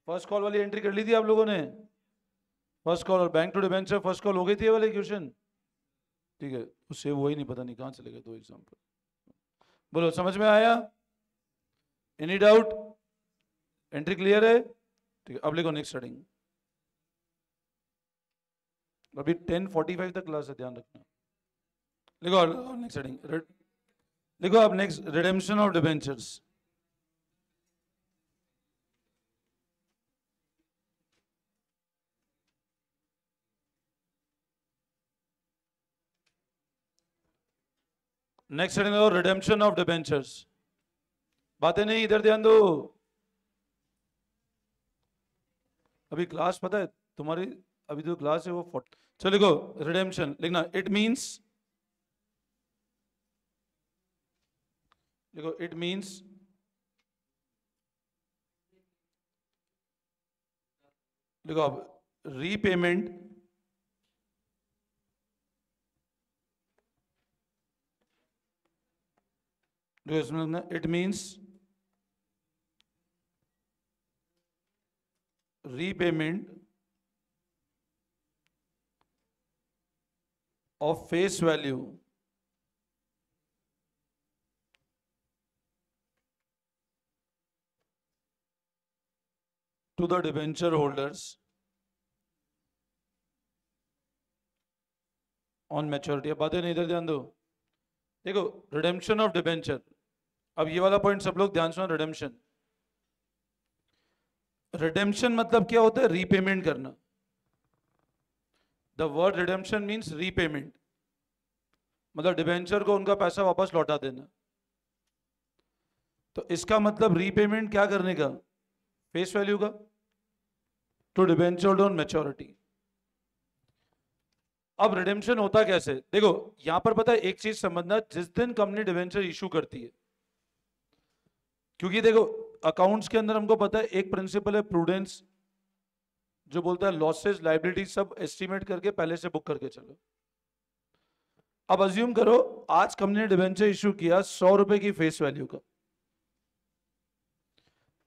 फर्स्ट कॉल वाली एंट्री कर ली थी आप लोगों ने? फर्स्ट कॉल और bank to debenture first call हो गई थी ये वाले क्वेश्चन? ठीक है, वो सेव हुआ ही नहीं, पता नहीं कहाँ चले गए 2 एग्जाम्पल। बोलो समझ में आया? Any doubt? एंट्री क्लियर है? ठीक है, अब लिखो नेक्स्ट हेडिंग। अभी 10:45 तक क्लास है, ध्यान रखना। लिखो नेक्स्ट हेडिंग, लिखो अब next, redemption of debentures. Next heading लिखो रिडेम्पशन ऑफ डिबेंचर्स। बातें नहीं, इधर ध्यान दो। अभी क्लास पता है तुम्हारी अभी जो क्लास है वो 40। चलो लिखो रिडेम्पशन, लिखना इट मींस, देखो इट मींस देखो अब रीपेमेंट देखो इसमें लिखना it means repayment of face value to the debenture holders on maturity। अब बातें नहीं, इधर ध्यान दो। देखो रिडेम्पशन ऑफ डिबेंचर, अब ये वाला पॉइंट सब लोग ध्यान सुनो। रिडेम्पशन, रिडेम्पशन मतलब क्या होता है? रीपेमेंट करना। The word redemption means repayment, मतलब डिबेंचर को उनका पैसा वापस लौटा देना। तो इसका मतलब रीपेमेंट क्या करने का? फेस वैल्यू का, to debenture holder on maturity. अब रिडेम्पशन होता कैसे? देखो यहां पर पता है एक चीज समझना, जिस दिन कंपनी डिबेंचर इशू करती है, क्योंकि देखो अकाउंट्स के अंदर हमको पता है एक प्रिंसिपल है प्रूडेंस, जो बोलता है लॉसेस लायबिलिटी सब एस्टिमेट करके पहले से बुक करके चलो। अब अज्यूम करो आज कंपनी ने डिबेंचर इशू किया 100 रुपए की फेस वैल्यू का।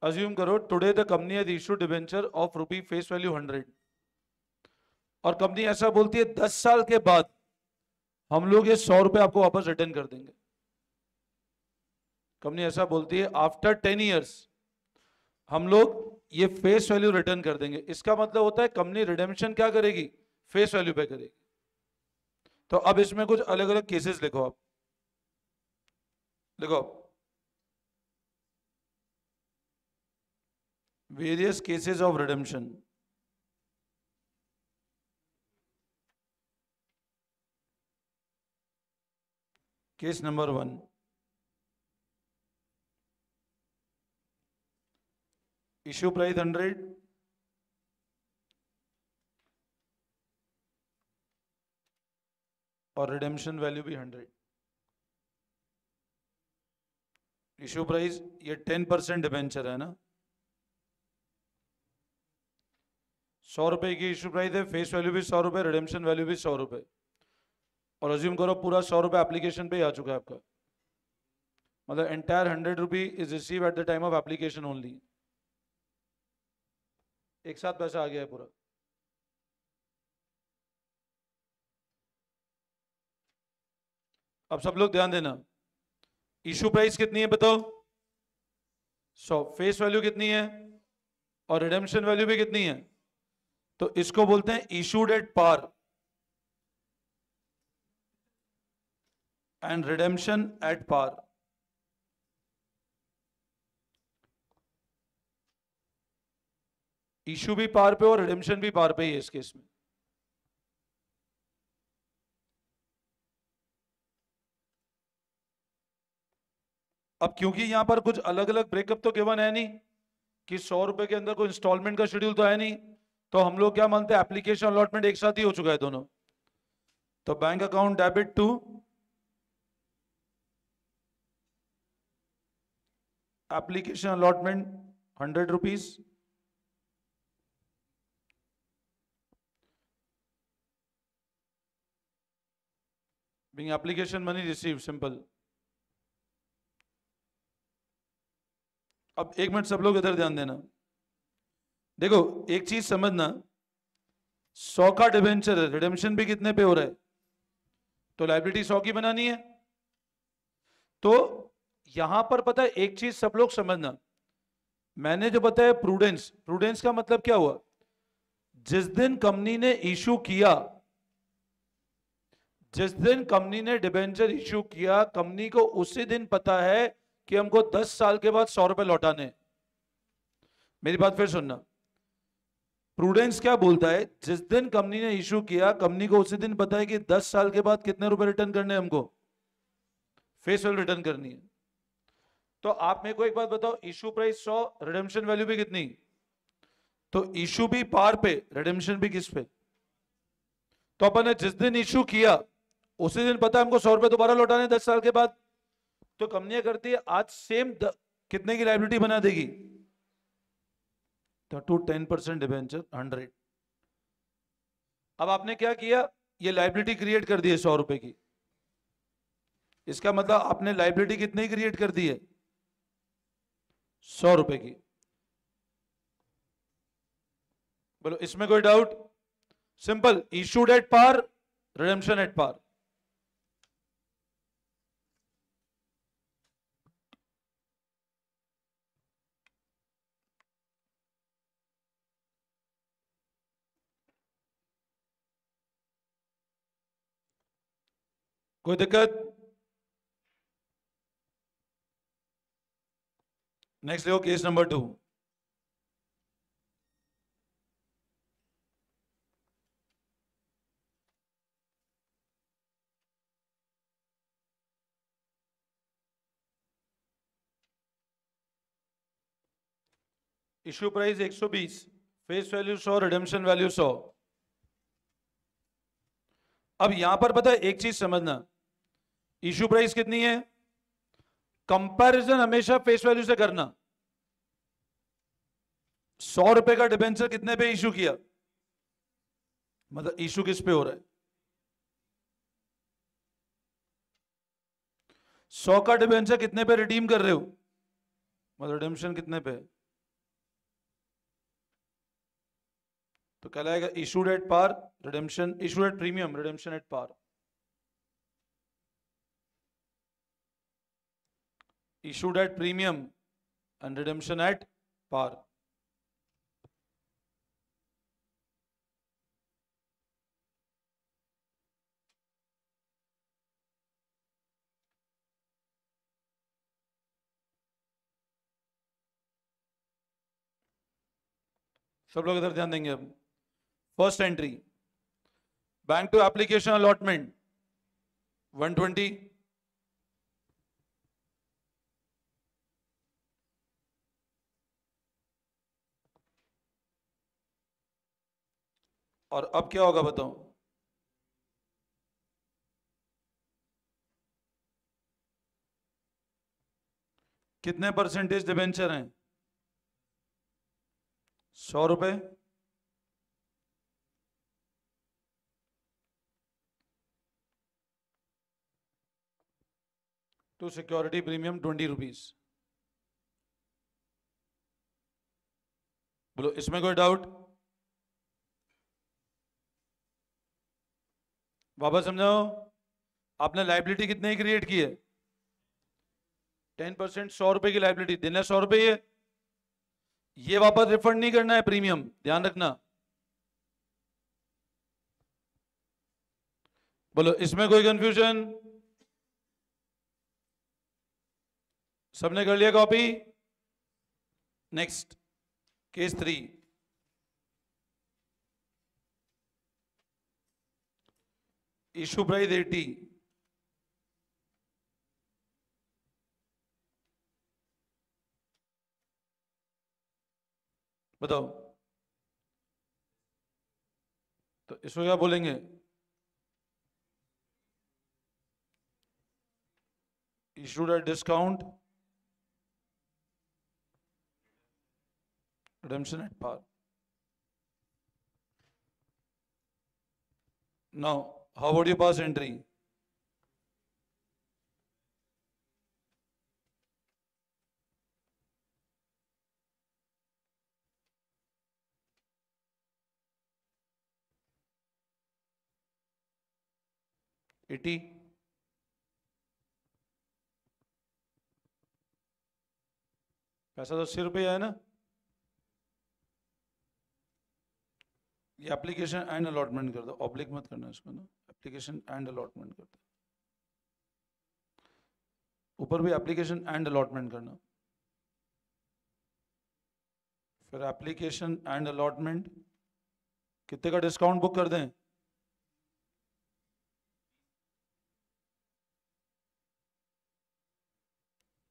अज्यूम करो today the company has issued debenture of rupee face value 100, और कंपनी ऐसा बोलती है 10 साल के बाद हम लोग ये 100 रुपए आपको वापस रिटर्न कर देंगे। कंपनी ऐसा बोलती है आफ्टर 10 ईयर्स हम लोग ये फेस वैल्यू रिटर्न कर देंगे। इसका मतलब होता है कंपनी रिडेम्पशन क्या करेगी? फेस वैल्यू पे करेगी। तो अब इसमें कुछ अलग अलग केसेस लिखो। आप देखो various cases of redemption. Case number 1, issue price 100 और रिडेम्पशन वैल्यू भी 100। इश्यू प्राइस ये 10% डिबेंचर है ना, 100 रुपए की इश्यू प्राइस है, फेस वैल्यू भी 100 रुपए, रिडेम्पशन वैल्यू भी 100 रुपए, और अज्यूम करो पूरा 100 रुपए एप्लीकेशन पे ही आ चुका है आपका, मतलब entire 100 rupee is receive at the time of application only. एक साथ पैसा आ गया है पूरा। अब सब लोग ध्यान देना, इशू प्राइस कितनी है बताओ? 100, फेस वैल्यू कितनी है और रिडेम्पशन वैल्यू भी कितनी है? तो इसको बोलते हैं issued at par and redemption at par. Issue भी पार पे और रिडेम्पशन भी पार पे ही है इस केस में। अब क्योंकि यहां पर कुछ अलग अलग ब्रेकअप तो गिवन है नहीं कि 100 रुपए के अंदर कोई इंस्टॉलमेंट का शेड्यूल तो है नहीं, तो हम लोग क्या मानते हैं एप्लीकेशन अलॉटमेंट एक साथ ही हो चुका है दोनों। तो bank account debit to application allotment 100 rupees, being application money received, simple. अब एक मिनट सब लोग इधर ध्यान देना। देखो एक चीज समझना, 100 का डिबेंचर है, रिडेम्पशन भी कितने पे हो रहा है? तो लायबिलिटी 100 की बनानी है। तो यहां पर पता है एक चीज सब लोग समझना, मैंने जो बताया प्रूडेंस, प्रूडेंस का मतलब क्या हुआ? जिस दिन कंपनी ने इशू किया, जिस दिन कंपनी ने डिबेंचर इशू किया, कंपनी को उसी दिन पता है कि हमको 10 साल के बाद 100 रुपए लौटाने। मेरी बात फिर सुनना, प्रूडेंस क्या बोलता है? जिस दिन कंपनी ने इशू किया, कंपनी को उसी दिन पता है कि 10 साल के बाद कितने रुपए रिटर्न करने हमको? फेस वैल्यू रिटर्न करनी है। तो आप मेरे को एक बात बताओ, इशू प्राइस 100, रिडेम्पशन वैल्यू भी कितनी? तो इशू भी पार पे, रिडेम्पशन भी किस पे? तो अपन ने जिस दिन इशू किया उसी दिन पता है हमको 100 रुपए दोबारा लौटाने 10 साल के बाद। तो कंपनियां करती है आज सेम कितने की लाइबिलिटी बना देगी, तो टू 10% डिबेंचर 100। अब आपने क्या किया, ये लाइबिलिटी क्रिएट कर दी है 100 रुपए की। इसका मतलब आपने लाइबिलिटी कितनी क्रिएट कर दी है, 100 रुपए की। बोलो इसमें कोई doubt? Simple, issued at par, redemption at par. कोई दिक्कत? नेक्स्ट देखो case number 2। Issue price 120, face value 100, redemption value 100। अब यहां पर पता है एक चीज समझना, इश्यू प्राइस कितनी है, कंपैरिजन हमेशा फेस वैल्यू से करना। 100 रुपए का डिबेंचर कितने पे इशू किया, मतलब इशू किस पे हो रहा है, 100 का डिबेंचर कितने पे रिडीम कर रहे हो, मतलब रिडेम्पशन कितने पे, तो कहलाएगा issued at par, redemption, issued at premium, redemption at par. issued at premium and redemption at par। सब लोग इधर ध्यान देंगे। अब first entry, bank to application allotment 120, और अब क्या होगा बताओ, कितने परसेंटेज डिबेंचर हैं, 100 रुपए, टू सिक्योरिटी प्रीमियम 20 रुपीज। बोलो इसमें कोई डाउट? वापस समझाओ, आपने लाइबिलिटी कितने क्रिएट की है, 10%, 100 रुपए की लाइबिलिटी, दिन है 100 रुपए, ये वापस रिफंड नहीं करना है प्रीमियम, ध्यान रखना। बोलो इसमें कोई कंफ्यूजन? सबने कर लिया copy? Next case 3, issue price 80, बताओ, तो इसको क्या बोलेंगे, issued at discount, redemption at par। Now, how would you pass entry? $80, पैसा तो 80 रुपये है ना। ये एप्लीकेशन एंड अलॉटमेंट कर दो, ऑब्लिक मत करना इसको ना, एप्लीकेशन एंड अलॉटमेंट कर दो, ऊपर भी एप्लीकेशन एंड अलॉटमेंट करना, फिर एप्लीकेशन एंड अलॉटमेंट, कितने का डिस्काउंट बुक कर दें,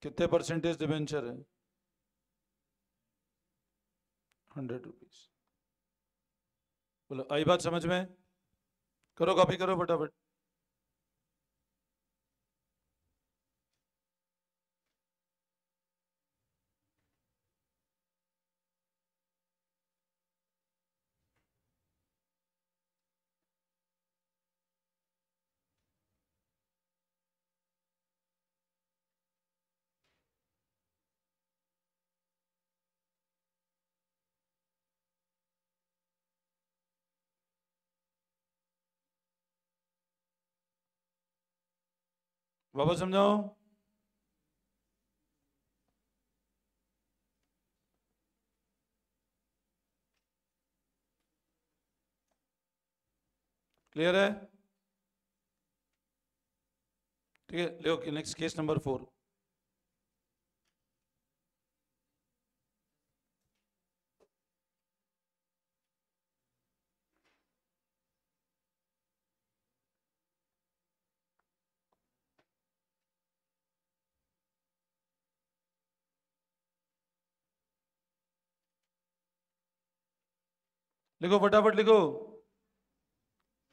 कितने परसेंटेज डिबेंचर है, 100 रुपीज। बोलो आई बात समझ में? करो, कॉपी करो फटाफट। वापस समझाओ। क्लियर है? ठीक है, लो नेक्स्ट केस नंबर 4। लिखो फटाफट लिखो।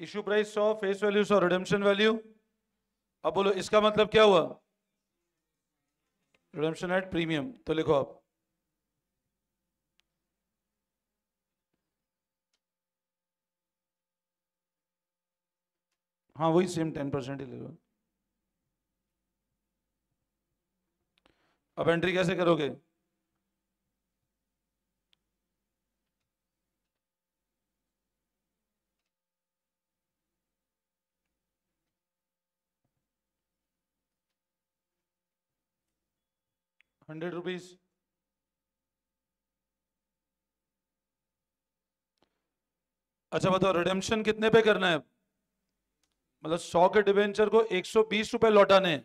Issue price 100, face value 100, redemption value. अब बोलो इसका मतलब क्या हुआ? Redemption at premium. तो लिखो आप। हाँ वही सेम 10% ही लिखो। अब एंट्री कैसे करोगे? ₹100। अच्छा बताओ रिडेम्पशन कितने पे करना है? मतलब 100 के डिवेंचर को 120 रुपए लौटाने हैं।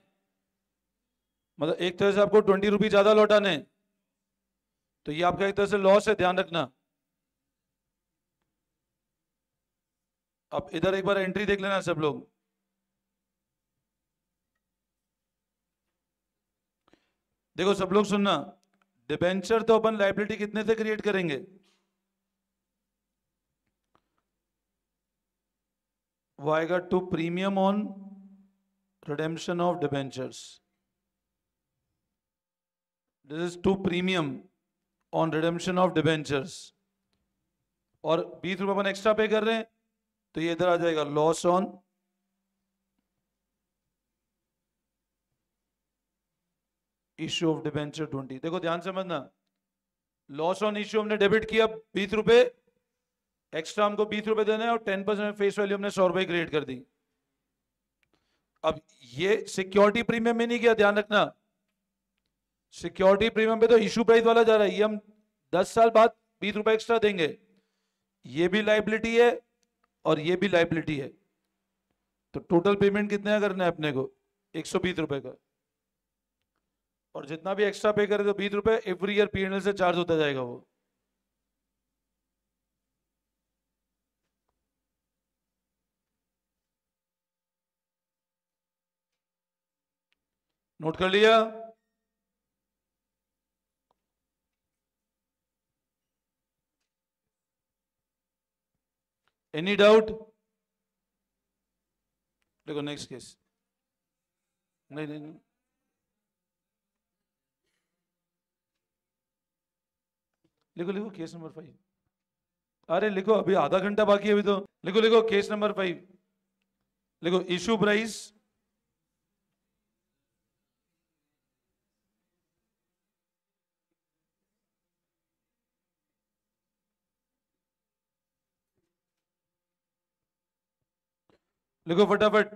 मतलब एक तरह से आपको 20 रुपये ज्यादा लौटाने हैं। तो ये आपका एक तरह से लॉस है, ध्यान रखना। अब इधर एक बार एंट्री देख लेना सब लोग। देखो सब लोग सुनना। डिबेंचर तो अपन लाइबिलिटी कितने से क्रिएट करेंगे? वो आएगा to premium on redemption of debentures. This is to premium on redemption of debentures. और 20 रुपए अपन एक्स्ट्रा पे कर रहे हैं, तो ये इधर आ जाएगा loss on issue of debenture 20। देखो ध्यान से समझना। लॉस ऑन इश्यू हमने डेबिट किया 20 रुपए, एक्स्ट्रा हमको 20 रुपए देना है, और 10% फेस वैल्यू हमने 100 रुपए क्रिएट कर दी। अब ये सिक्योरिटी प्रीमियम में नहीं किया, ध्यान रखना। सिक्योरिटी प्रीमियम पे तो इशू प्राइस वाला जा रहा है, ये हम 10 साल बाद 20 रुपए एक्स्ट्रा देंगे। ये भी लाइबिलिटी है और ये भी लाइबिलिटी है। तो टोटल पेमेंट कितने का करना है अपने को? 120 रुपए का। और जितना भी एक्स्ट्रा पे करे तो 20 रुपए एवरी ईयर पीएनएल से चार्ज होता जाएगा वो। नोट कर लिया? Any doubt? देखो नेक्स्ट केस। नहीं नहीं नहीं, लिखो लिखो केस नंबर 5। अरे लिखो, अभी आधा घंटा बाकी है अभी तो। लिखो लिखो केस नंबर 5। लिखो इशू प्राइस लिखो फटाफट।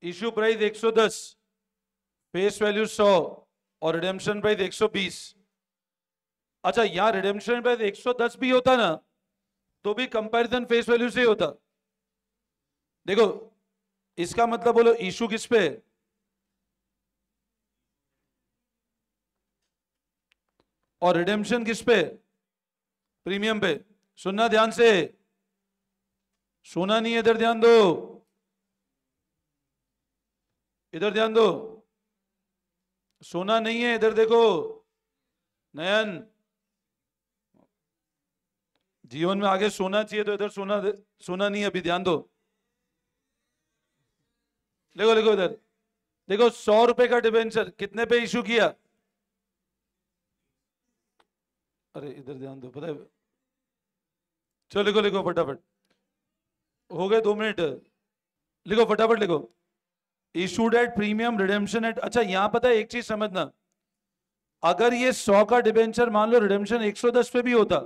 इशू प्राइस 110, फेस वैल्यू 100 और रिडेम्पशन प्राइस 120। अच्छा यहां रिडेम्पशन प्राइस 110 भी होता ना, तो भी कंपैरिजन फेस वैल्यू से होता। देखो इसका मतलब बोलो इशू किस पे? और रिडेम्पशन किस पे? प्रीमियम पे। सुनना ध्यान से, सोना नहीं है, इधर ध्यान दो, इधर ध्यान दो। सोना नहीं है, इधर देखो नयन। जीवन में आगे सोना चाहिए तो इधर सोना सोना नहीं है, अभी ध्यान दो। लिखो लिखो इधर, देखो 100 रुपए का डिबेंचर कितने पे इशू किया? अरे इधर ध्यान दो, पता है। चलो लिखो लिखो फटाफट, हो गए 2 मिनट। लिखो फटाफट लिखो। Issued at premium, redemption at. अच्छा यहां पता है एक चीज समझना, अगर ये 100 का डिबेंचर मान लो रिडेम्पशन 110 पे भी होता,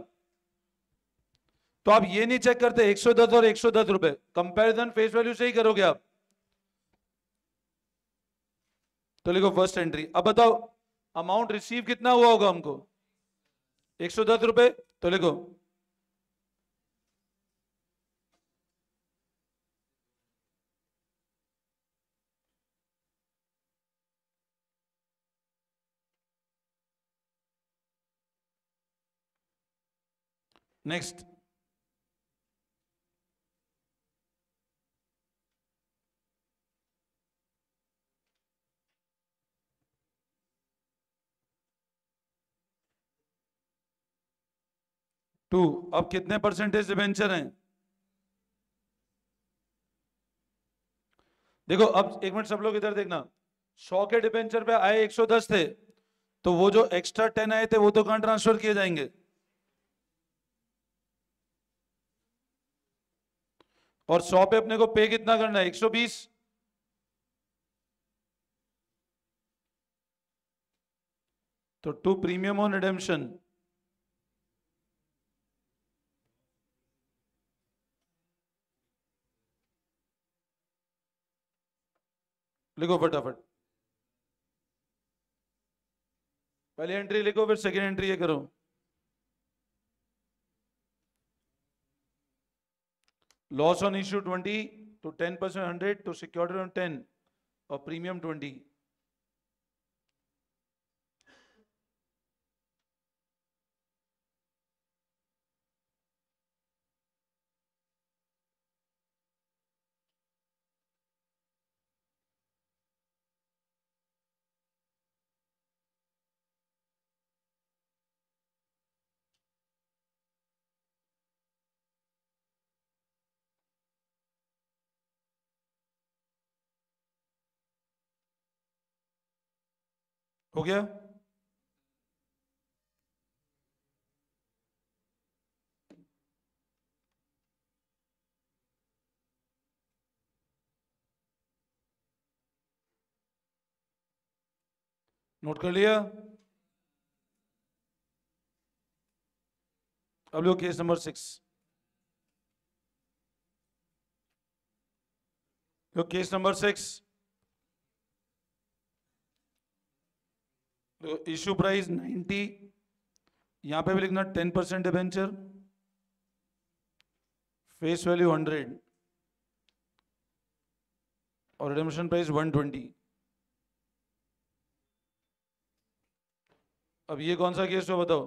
तो आप ये नहीं चेक करते 110 और 110 रुपए, कंपैरिजन फेस वैल्यू से ही करोगे आप। तो लिखो फर्स्ट एंट्री। अब बताओ अमाउंट रिसीव कितना हुआ होगा हमको? 110 रुपए। तो लिखो नेक्स्ट। टू। अब कितने परसेंटेज डिबेंचर हैं? देखो अब एक मिनट सब लोग इधर देखना, 100 के डिबेंचर पे आए 110 थे, तो वो जो एक्स्ट्रा 10 आए थे वो तो कहां ट्रांसफर किए जाएंगे? और 100 पे अपने को पे कितना करना है? 120। तो टू प्रीमियम ऑन रिडेम्पशन, लिखो फटाफट। पहली एंट्री लिखो, फिर सेकेंड एंट्री ये करो। Loss on issue 20 to 10% 100 to security on 10 और प्रीमियम 20। हो गया? नोट कर लिया? अब लो केस नंबर 6। लो केस नंबर 6। तो इश्यू प्राइस 90, यहां पे भी लिखना 10% डिबेंचर, फेस वैल्यू 100 और रिडेम्पशन प्राइस 120। अब ये कौन सा केस हो बताओ?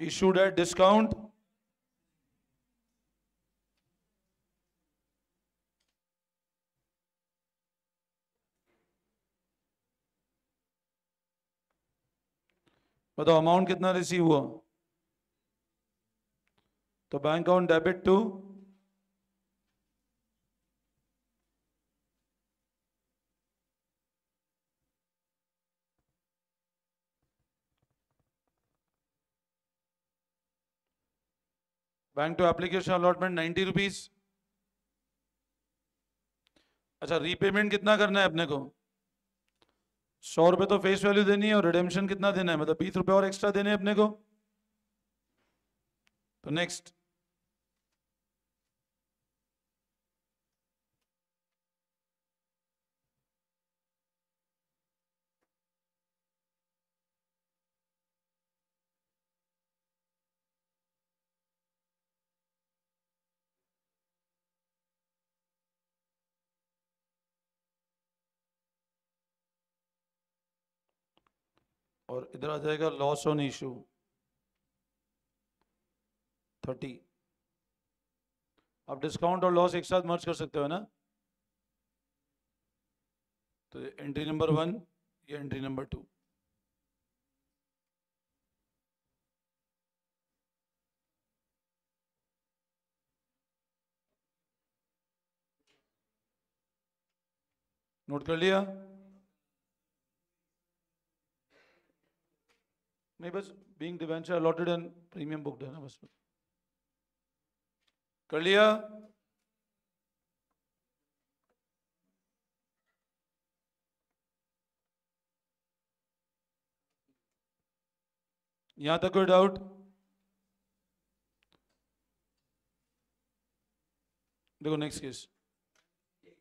इशूड एट डिस्काउंट, बताओ अमाउंट कितना रिसीव हुआ? तो bank account debit to bank to application allotment 90 rupees. अच्छा रीपेमेंट कितना करना है अपने को? 100 रुपए तो फेस वैल्यू देनी है और रिडेम्पशन कितना देना है, मतलब 20 रुपए और एक्स्ट्रा देने हैं अपने को। तो नेक्स्ट। और इधर आ जाएगा लॉस ऑन इशू 30। आप डिस्काउंट और लॉस एक साथ मर्ज कर सकते हो ना? तो एंट्री नंबर 1, ये एंट्री नंबर 2। नोट कर लिया? नहीं, बस being debenture allotted and premium booked है ना, बस कर लिया? यहां तक कोई डाउट? देखो नेक्स्ट केस।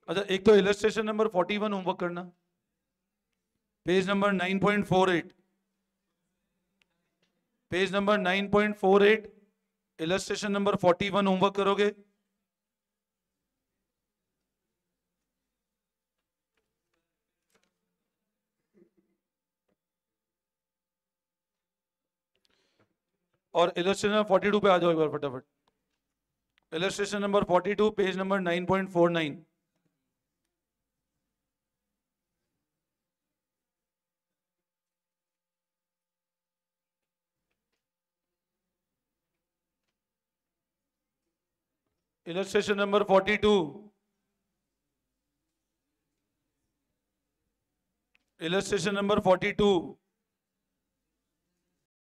अच्छा, एक तो इलस्ट्रेशन नंबर 41 होमवर्क करना, page number 9.48, page number 9.48, illustration number 41 homework करोगे। और इलस्ट्रेशन नंबर 42 पे आ जाओ एक बार फटाफट। Illustration number 42, page number 9.49। Illustration number 42, illustration number 42।